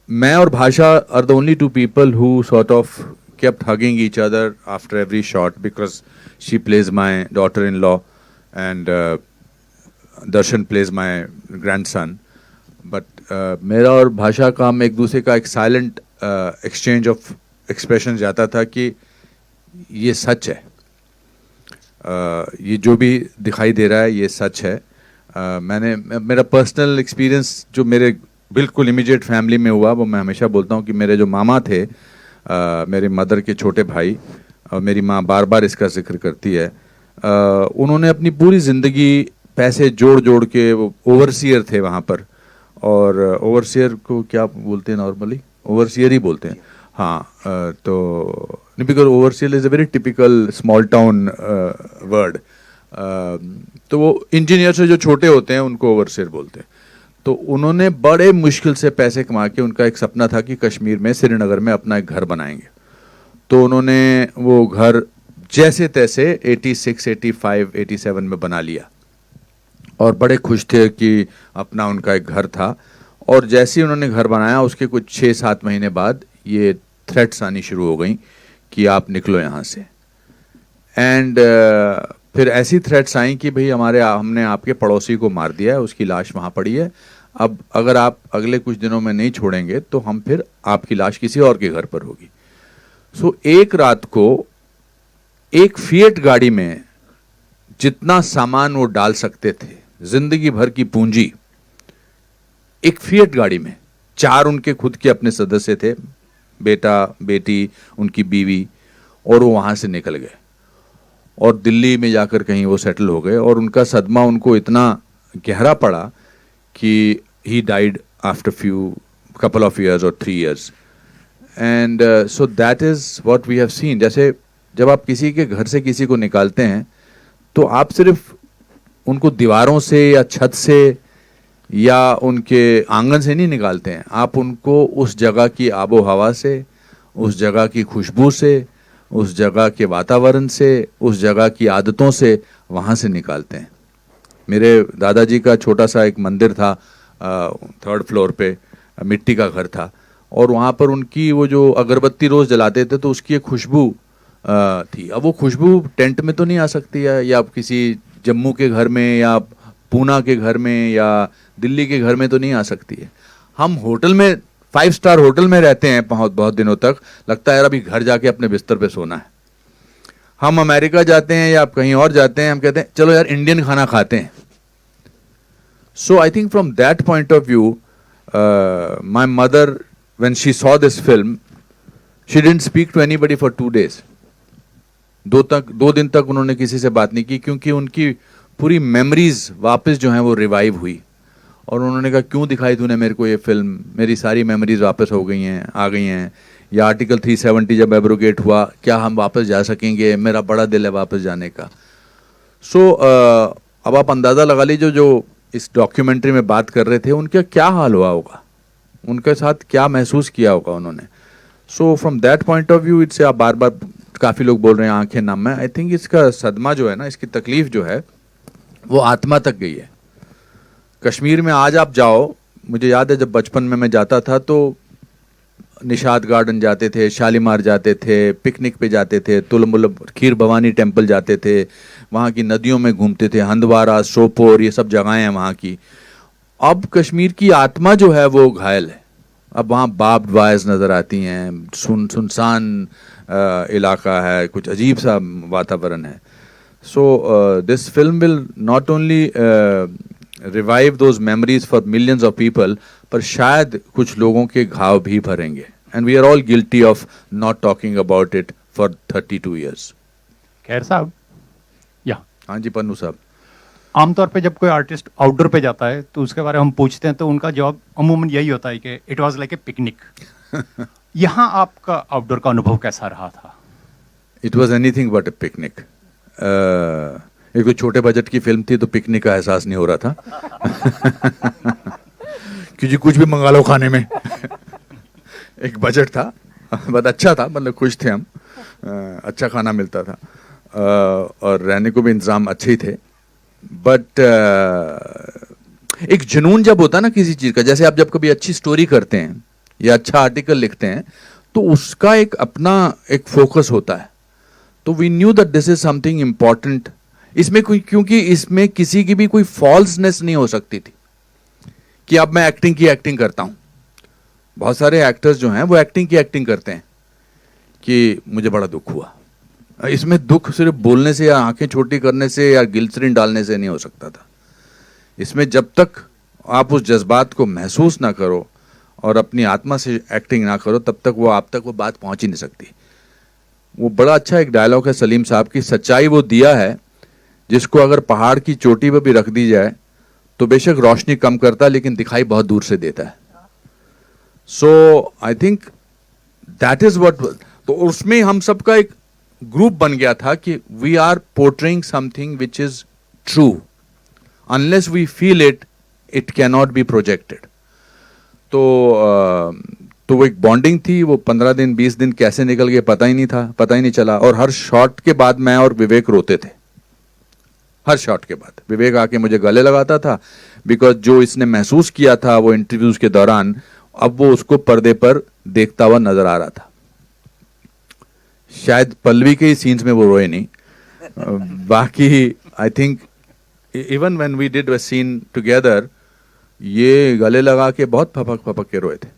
मैं और Bhasha are the only two people who sort of kept hugging each other after every shot because she plays my daughter-in-law and Darshan plays my grandson. But मेरा और भाषा का हम एक दूसरे का एक साइलेंट एक्सचेंज ऑफ एक्सप्रेशन जाता था कि ये सच है, ये जो भी दिखाई दे रहा है ये सच है। मेरा पर्सनल एक्सपीरियंस जो मेरे बिल्कुल इमीडिएट फैमिली में हुआ, वो मैं हमेशा बोलता हूँ कि मेरे जो मामा थे, मेरे मदर के छोटे भाई, और मेरी माँ बार बार इसका जिक्र करती है, उन्होंने अपनी पूरी ज़िंदगी पैसे जोड़ जोड़ के, वो ओवरसियर थे वहाँ पर, और ओवरसियर को क्या बोलते हैं नॉर्मली, ओवरसियर ही बोलते हैं हाँ। तो because overseer is a very typical small town word, तो वो इंजीनियर से जो छोटे होते हैं उनको ओवरसियर बोलते हैं। तो उन्होंने बड़े मुश्किल से पैसे कमा के, उनका एक सपना था कि कश्मीर में श्रीनगर में अपना एक घर बनाएंगे। तो उन्होंने वो घर जैसे तैसे 86, 85, 87 में बना लिया और बड़े खुश थे कि अपना उनका एक घर था। और जैसे ही उन्होंने घर बनाया उसके कुछ 6-7 महीने बाद ये थ्रेट्स आनी शुरू हो गई कि आप निकलो यहाँ से। एंड फिर ऐसी थ्रेट्स आई कि भाई हमने आपके पड़ोसी को मार दिया है, उसकी लाश वहाँ पड़ी है, अब अगर आप अगले कुछ दिनों में नहीं छोड़ेंगे तो हम फिर आपकी लाश किसी और के घर पर होगी। सो एक रात को एक फिएट गाड़ी में जितना सामान वो डाल सकते थे, जिंदगी भर की पूंजी, एक फिएट गाड़ी में 4 उनके खुद के अपने सदस्य थे, बेटा बेटी उनकी बीवी, और वो वहाँ से निकल गए और दिल्ली में जाकर कहीं वो सेटल हो गए। और उनका सदमा उनको इतना गहरा पड़ा कि he died after couple of years or 3 years. And so that is what we have seen. जैसे जब आप किसी के घर से किसी को निकालते हैं तो आप सिर्फ उनको दीवारों से या छत से या उनके आंगन से नहीं निकालते हैं, आप उनको उस जगह की आबो हवा से, उस जगह की खुशबू से, उस जगह के वातावरण से, उस जगह की आदतों से वहाँ से निकालते हैं। मेरे दादाजी का छोटा सा एक मंदिर था 3rd फ्लोर पे, मिट्टी का घर था, और वहाँ पर उनकी वो जो अगरबत्ती रोज़ जलाते थे तो उसकी एक खुशबू थी। अब वो खुशबू टेंट में तो नहीं आ सकती है, या किसी जम्मू के घर में या पूना के घर में या दिल्ली के घर में तो नहीं आ सकती है। हम होटल में 5 स्टार होटल में रहते हैं बहुत दिनों तक, लगता है यार अभी घर जाके अपने बिस्तर पे सोना है। हम अमेरिका जाते हैं या कहीं और जाते हैं, हम कहते हैं चलो यार इंडियन खाना खाते हैं। So I think from that point of view my mother when she saw this film she didn't speak to anybody for 2 days। 2 दिन तक उन्होंने किसी से बात नहीं की, क्योंकि उनकी पूरी मेमोरीज वापस जो हैं वो रिवाइव हुई। और उन्होंने कहा क्यों दिखाई तूने मेरे को ये फिल्म, मेरी सारी मेमोरीज वापस आ गई हैं। या आर्टिकल 370 जब एब्रोगेट हुआ, क्या हम वापस जा सकेंगे, मेरा बड़ा दिल है वापस जाने का। सो अब आप अंदाज़ा लगा लीजिए जो इस डॉक्यूमेंट्री में बात कर रहे थे उनका क्या हाल हुआ होगा, उनके साथ क्या महसूस किया होगा उन्होंने। So from that point of view it's, आप बार बार काफ़ी लोग बोल रहे हैं आंखें नम है, आई थिंक इसका सदमा जो है ना, इसकी तकलीफ जो है वो आत्मा तक गई है। कश्मीर में आज आप जाओ, मुझे याद है जब बचपन में मैं जाता था तो निशाद गार्डन जाते थे, शालीमार जाते थे, पिकनिक पे जाते थे, तुलमुल खीर भवानी टेम्पल जाते थे, वहाँ की नदियों में घूमते थे, हंदवारा, सोपोर, ये सब जगहें हैं वहाँ की। अब कश्मीर की आत्मा जो है वो घायल है। अब वहाँ बार्ब्ड वायर्स नज़र आती हैं, सुनसान इलाका है, कुछ अजीब सा वातावरण है। So this film will not only revive those memories for millions of people, पर शायद कुछ लोगों के घाव भी भरेंगे। And we are all guilty of not talking about it for 32 years. खैर साहब, या हाँ जी पन्नू साहब। आमतौर पे जब कोई आर्टिस्ट आउटडोर पे जाता है तो उसके बारे में हम पूछते हैं तो उनका जवाब अमूमन यही होता है कि it was like a picnic. यहाँ आपका आउटडोर का अनुभव कैसा रहा था? It was anything but A picnic. एक कोई छोटे बजट की फिल्म थी तो पिकनिक का एहसास नहीं हो रहा था क्योंकि कुछ भी मंगा लो खाने में एक बजट था, बहुत अच्छा था, मतलब खुश थे हम, अच्छा खाना मिलता था और रहने को भी इंतज़ाम अच्छे ही थे। बट एक जुनून जब होता है ना किसी चीज़ का, जैसे आप जब कभी अच्छी स्टोरी करते हैं या अच्छा आर्टिकल लिखते हैं तो उसका एक अपना एक फोकस होता है। तो we knew that this is something important. इसमें कोई, क्योंकि इसमें किसी की भी कोई फॉल्सनेस नहीं हो सकती थी कि अब मैं एक्टिंग की एक्टिंग करता हूं। बहुत सारे एक्टर्स जो हैं वो एक्टिंग की एक्टिंग करते हैं कि मुझे बड़ा दुख हुआ। इसमें दुख सिर्फ बोलने से या आंखें छोटी करने से या ग्लिसरीन डालने से नहीं हो सकता था। इसमें जब तक आप उस जज्बात को महसूस ना करो और अपनी आत्मा से एक्टिंग ना करो तब तक वो आप तक वो बात पहुंच ही नहीं सकती। वो बड़ा अच्छा एक डायलॉग है सलीम साहब की, सच्चाई वो दिया है जिसको अगर पहाड़ की चोटी पर भी रख दी जाए तो बेशक रोशनी कम करता है लेकिन दिखाई बहुत दूर से देता है। So I think that is what. तो उसमें हम सबका एक ग्रुप बन गया था कि we are portraying something which is true, unless we feel it, it can not be projected. तो वो एक बॉन्डिंग थी। वो 15 दिन 20 दिन कैसे निकल गए पता ही नहीं था, पता ही नहीं चला। और हर शॉट के बाद मैं और विवेक रोते थे। हर शॉट के बाद विवेक आके मुझे गले लगाता था, बिकॉज जो इसने महसूस किया था वो इंटरव्यूज के दौरान, अब वो उसको पर्दे पर देखता हुआ नजर आ रहा था। शायद पल्लवी के ही सीन्स में वो रोए नहीं, बाकी I think even when we did a scene together, ये गले लगा के बहुत फपक फपक के रोए थे।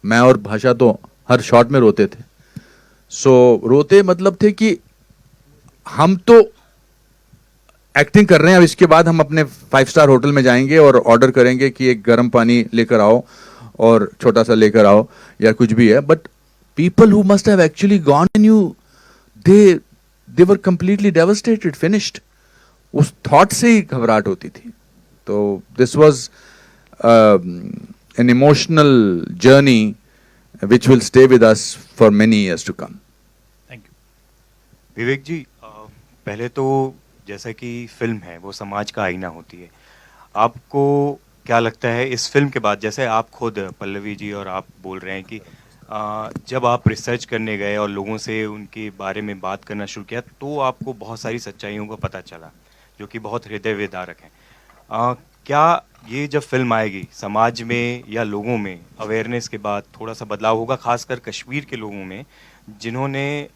मैं और भाषा तो हर शॉट में रोते थे। सो रोते मतलब थे कि हम तो एक्टिंग कर रहे हैं, अब इसके बाद हम अपने 5 स्टार होटल में जाएंगे और ऑर्डर करेंगे कि एक गर्म पानी लेकर आओ और छोटा सा लेकर आओ या कुछ भी है। But people who must have actually gone and they were completely devastated, finished. उस thought से ही घबराहट होती थी। तो this was an emotional journey which will stay with us for many years to come. Thank you. Vivek ji, पहले तो जैसा कि फिल्म है वो समाज का आईना होती है, आपको क्या लगता है इस फिल्म के बाद, जैसे आप खुद पल्लवी जी और आप बोल रहे हैं कि जब आप रिसर्च करने गए और लोगों से उनके बारे में बात करना शुरू किया तो आपको बहुत सारी सच्चाइयों का पता चला जो कि बहुत हृदय विदारक हैं। क्या ये जब फिल्म आएगी समाज में या लोगों में अवेयरनेस के बाद थोड़ा सा बदलाव होगा, खासकर कश्मीर के लोगों में जिन्होंने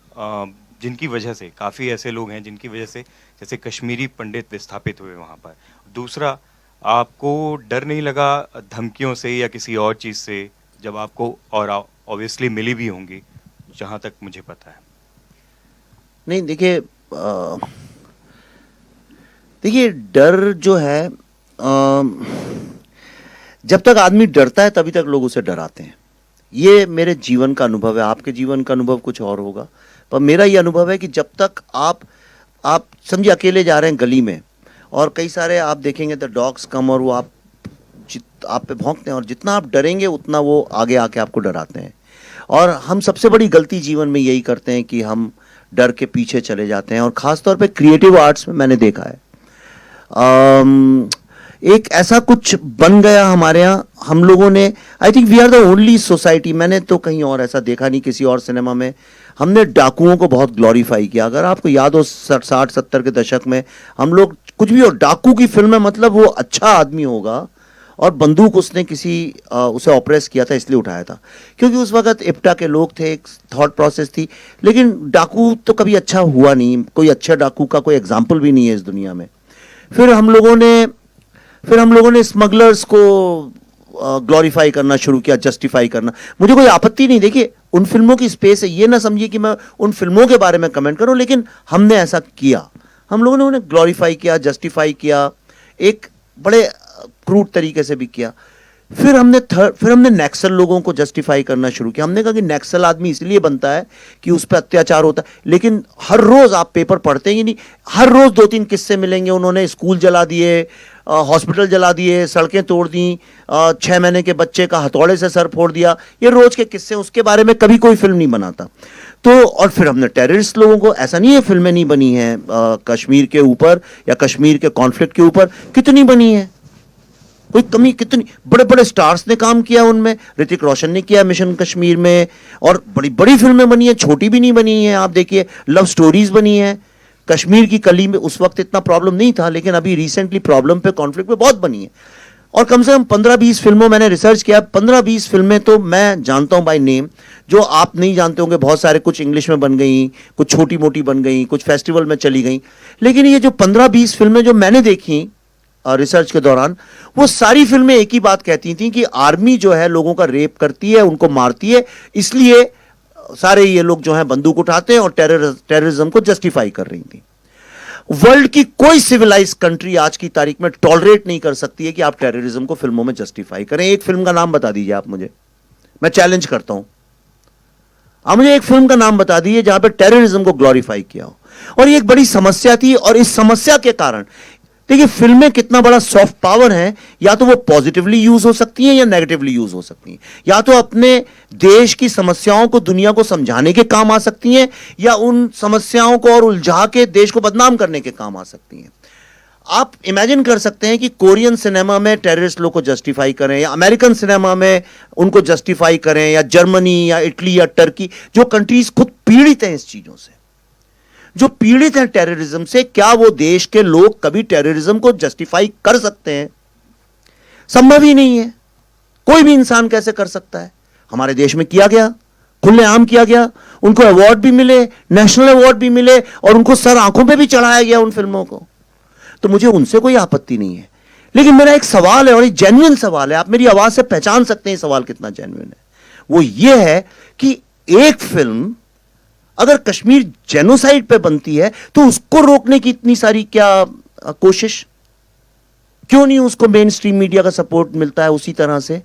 जिनकी वजह से काफ़ी ऐसे लोग हैं जिनकी वजह से जैसे कश्मीरी पंडित विस्थापित हुए वहाँ पर। दूसरा, आपको डर नहीं लगा धमकियों से या किसी और चीज़ से जब आपको, और ऑब्वियसली मिली भी होंगी जहाँ तक मुझे पता है? नहीं, देखिए डर जो है, जब तक आदमी डरता है तभी तक लोग उसे डराते हैं। ये मेरे जीवन का अनुभव है। आपके जीवन का अनुभव कुछ और होगा, पर मेरा ये अनुभव है कि जब तक आप समझिए अकेले जा रहे हैं गली में और कई सारे आप देखेंगे द डॉग्स कम और वो आप पे भौंकते हैं और जितना आप डरेंगे उतना वो आगे आके आपको डराते हैं। और हम सबसे बड़ी गलती जीवन में यही करते हैं कि हम डर के पीछे चले जाते हैं। और ख़ास तौर पे क्रिएटिव आर्ट्स में मैंने देखा है, एक ऐसा कुछ बन गया हमारे यहाँ, हम लोगों ने, I think we are the only society, मैंने तो कहीं और ऐसा देखा नहीं किसी और सिनेमा में, हमने डाकुओं को बहुत ग्लोरीफाई किया। अगर आपको याद हो 60-70 के दशक में हम लोग कुछ भी हो, डाकू की फिल्म में मतलब वो अच्छा आदमी होगा और बंदूक उसने किसी उसे ऑपरेस किया था इसलिए उठाया था, क्योंकि उस वक्त इप्टा के लोग थे, एक थॉट प्रोसेस थी। लेकिन डाकू तो कभी अच्छा हुआ नहीं, कोई अच्छा डाकू का कोई एग्जाम्पल भी नहीं है इस दुनिया में। फिर हम लोगों ने स्मगलर्स को ग्लोरीफाई करना शुरू किया, जस्टिफाई करना। मुझे कोई आपत्ति नहीं, देखिए उन फिल्मों की स्पेस है, ये ना समझिए कि मैं उन फिल्मों के बारे में कमेंट करूं, लेकिन हमने ऐसा किया, हम लोगों ने उन्हें ग्लोरीफाई किया, जस्टिफाई किया, एक बड़े क्रूड तरीके से भी किया। फिर हमने नक्सल लोगों को जस्टिफाई करना शुरू किया। हमने कहा कि नक्सल आदमी इसलिए बनता है कि उस पर अत्याचार होता है, लेकिन हर रोज आप पेपर पढ़ते ही नहीं, हर रोज 2-3 किस्से मिलेंगे, उन्होंने स्कूल जला दिए, हॉस्पिटल जला दिए, सड़कें तोड़ दी, 6 महीने के बच्चे का हथौड़े से सर फोड़ दिया, ये रोज के किस्से, उसके बारे में कभी कोई फिल्म नहीं बनाता। तो और फिर हमने टेररिस्ट लोगों को, ऐसा नहीं है फिल्में नहीं बनी हैं कश्मीर के ऊपर या कश्मीर के कॉन्फ्लिक्ट के ऊपर, कितनी बनी है, कोई कमी, कितनी बड़े बड़े स्टार्स ने काम किया उनमें, ऋतिक रोशन ने किया मिशन कश्मीर में, और बड़ी बड़ी फिल्में बनी हैं, छोटी भी नहीं बनी हैं। आप देखिए लव स्टोरीज बनी हैं, कश्मीर की कली में उस वक्त इतना प्रॉब्लम नहीं था, लेकिन अभी रिसेंटली प्रॉब्लम पे, कॉन्फ्लिक्ट पे बहुत बनी है। और कम से कम 15-20 फिल्मों, मैंने रिसर्च किया, 15-20 फिल्में तो मैं जानता हूं बाय नेम, जो आप नहीं जानते होंगे। बहुत सारे, कुछ इंग्लिश में बन गई, कुछ छोटी मोटी बन गई, कुछ फेस्टिवल में चली गई, लेकिन ये जो 15-20 फिल्में जो मैंने देखी रिसर्च के दौरान, वो सारी फिल्में एक ही बात कहती थी कि आर्मी जो है लोगों का रेप करती है, उनको मारती है, इसलिए सारे ये लोग जो हैं बंदूक उठाते हैं और टेररिज्म को जस्टिफाई कर रही थी। वर्ल्ड की कोई सिविलाइज्ड कंट्री आज की तारीख में टॉलरेट नहीं कर सकती है कि आप टेररिज्म को फिल्मों में जस्टिफाई करें। एक फिल्म का नाम बता दीजिए आप मुझे, मैं चैलेंज करता हूं, आप मुझे एक फिल्म का नाम बता दीजिए जहां पे टेररिज्म को ग्लोरीफाई किया हो। और ये एक बड़ी समस्या थी, और इस समस्या के कारण देखिए फिल्में कितना बड़ा सॉफ्ट पावर है, या तो वो पॉजिटिवली यूज हो सकती हैं या नेगेटिवली यूज हो सकती हैं, या तो अपने देश की समस्याओं को दुनिया को समझाने के काम आ सकती हैं, या उन समस्याओं को और उलझा के देश को बदनाम करने के काम आ सकती हैं। आप इमेजिन कर सकते हैं कि कोरियन सिनेमा में टेररिस्ट लोग को जस्टिफाई करें, या अमेरिकन सिनेमा में उनको जस्टिफाई करें, या जर्मनी या इटली या टर्की, जो कंट्रीज खुद पीड़ित हैं इस चीजों से, जो पीड़ित हैं टेररिज्म से, क्या वो देश के लोग कभी टेररिज्म को जस्टिफाई कर सकते हैं? संभव ही नहीं है। कोई भी इंसान कैसे कर सकता है? हमारे देश में किया गया, खुलेआम किया गया, उनको अवार्ड भी मिले, नेशनल अवार्ड भी मिले, और उनको सर आंखों पे भी चढ़ाया गया उन फिल्मों को। तो मुझे उनसे कोई आपत्ति नहीं है, लेकिन मेरा एक सवाल है, और एक जेन्युइन सवाल है, आप मेरी आवाज से पहचान सकते हैं सवाल कितना जेन्युइन है। वो ये है कि एक फिल्म अगर कश्मीर जेनोसाइड पे बनती है तो उसको रोकने की इतनी सारी क्या कोशिश, क्यों नहीं उसको मेन स्ट्रीम मीडिया का सपोर्ट मिलता है उसी तरह से?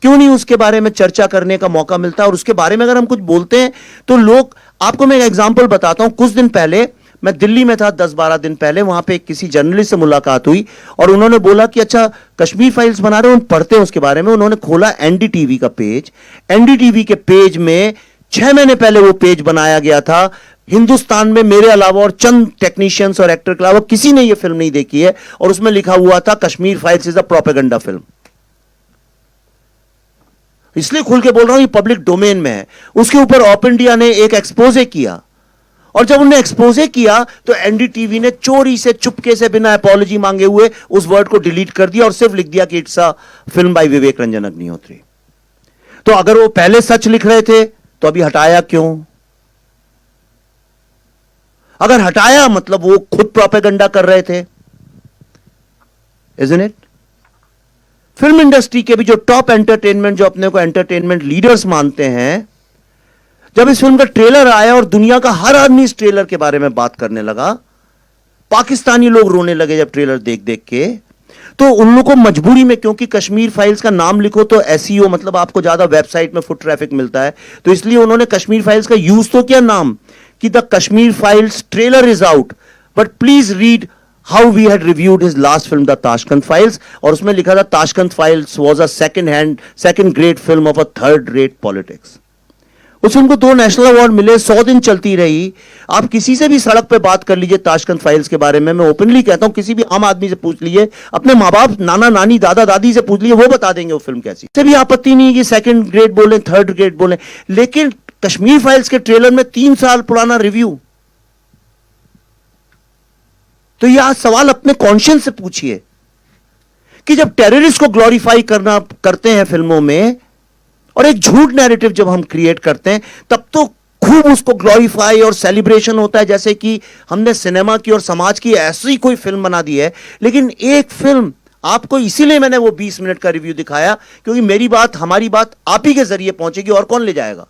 क्यों नहीं उसके बारे में चर्चा करने का मौका मिलता है? और उसके बारे में अगर हम कुछ बोलते हैं तो लोग, आपको मैं एक एग्जांपल बताता हूं। कुछ दिन पहले मैं दिल्ली में था, 10-12 दिन पहले, वहां पे किसी जर्नलिस्ट से मुलाकात हुई, और उन्होंने बोला कि अच्छा कश्मीर फाइल्स बना रहे हो, पढ़ते हैं उसके बारे में। उन्होंने खोला एनडीटीवी का पेज, एनडीटीवी के पेज में 6 महीने पहले वो पेज बनाया गया था। हिंदुस्तान में मेरे अलावा और चंद टेक्नीशियंस और एक्टर के अलावा किसी ने ये फिल्म नहीं देखी है, और उसमें लिखा हुआ था Kashmir files is a propaganda film. इसलिए खुल के बोल रहा हूं, ये पब्लिक डोमेन में है। उसके ऊपर ऑप इंडिया ने एक एक्सपोजे किया, और जब उन्होंने एक्सपोजे किया तो एनडीटीवी ने चोरी से, चुपके से, बिना अपॉलॉजी मांगे हुए उस वर्ड को डिलीट कर दिया और सिर्फ लिख दिया कि इट्स अ फिल्म बाय विवेक रंजन अग्निहोत्री। तो अगर वो पहले सच लिख रहे थे तो अभी हटाया क्यों? अगर हटाया मतलब वो खुद प्रोपेगेंडा कर रहे थे, इज़न्ट इट? फिल्म इंडस्ट्री के भी जो टॉप एंटरटेनमेंट, जो अपने को एंटरटेनमेंट लीडर्स मानते हैं, जब इस फिल्म का ट्रेलर आया और दुनिया का हर आदमी इस ट्रेलर के बारे में बात करने लगा, पाकिस्तानी लोग रोने लगे जब ट्रेलर देख देख के, तो उन लोगों को मजबूरी में, क्योंकि कश्मीर फाइल्स का नाम लिखो तो एसईओ, मतलब आपको ज्यादा वेबसाइट में फुट ट्रैफिक मिलता है, तो इसलिए उन्होंने कश्मीर फाइल्स का यूज तो किया नाम कि the Kashmir Files trailer is out, but please read how we had reviewed his last film the Tashkent Files, और उसमें लिखा था Tashkent Files was a second great film of a third rate politics. उस फिल्म को 2 नेशनल अवार्ड मिले, 100 दिन चलती रही। आप किसी से भी सड़क पे बात कर लीजिए ताशकंद फाइल्स के बारे में, मैं ओपनली कहता हूं, किसी भी आम आदमी से पूछ लीजिए, अपने माँ बाप, नाना नानी, दादा दादी से पूछ लीजिए, वो बता देंगे वो फिल्म कैसी। से भी आपत्ति नहीं कि 2nd ग्रेड बोले, 3rd ग्रेड बोले, लेकिन कश्मीर फाइल्स के ट्रेलर में 3 साल पुराना रिव्यू। तो यह सवाल अपने कॉन्शियंस से पूछिए कि जब टेररिस्ट को ग्लोरीफाई करते हैं फिल्मों में, और एक झूठ नैरेटिव जब हम क्रिएट करते हैं, तब तो खूब उसको ग्लोरीफाई और सेलिब्रेशन होता है, जैसे कि हमने सिनेमा की और समाज की ऐसी कोई फिल्म बना दी है। लेकिन एक फिल्म आपको, इसीलिए मैंने वो 20 मिनट का रिव्यू दिखाया, क्योंकि मेरी बात, हमारी बात आप ही के जरिए पहुंचेगी, और कौन ले जाएगा।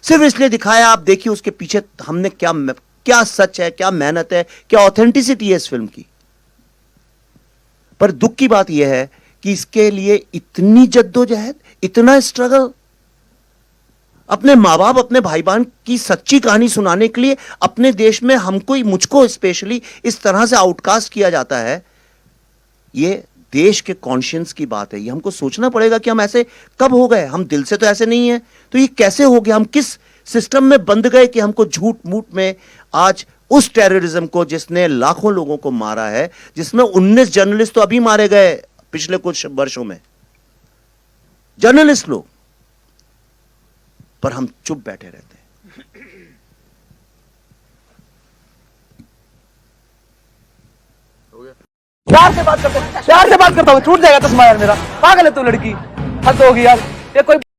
सिर्फ इसलिए दिखाया, आप देखिए उसके पीछे हमने क्या सच है, क्या मेहनत है, क्या ऑथेंटिसिटी है इस फिल्म की। पर दुख की बात यह है कि इसके लिए इतनी जद्दोजहद, इतना स्ट्रगल, अपने माँ बाप, अपने भाई बहन की सच्ची कहानी सुनाने के लिए अपने देश में हमको, मुझको स्पेशली इस तरह से आउटकास्ट किया जाता है। ये देश के कॉन्शियंस की बात है। ये हमको सोचना पड़ेगा कि हम ऐसे कब हो गए। हम दिल से तो ऐसे नहीं है, तो ये कैसे हो गया? हम किस सिस्टम में बंद गए कि हमको झूठ मूठ में आज उस टेररिज्म को, जिसने लाखों लोगों को मारा है, जिसमें 19 जर्नलिस्ट तो अभी मारे गए पिछले कुछ वर्षों में, जर्नलिस्ट लोग, पर हम चुप बैठे रहते हैं। प्यार से बात करता हूँ, छूट जाएगा चश्मा यार मेरा। पागल है तू लड़की, हद होगी यार। ये कोई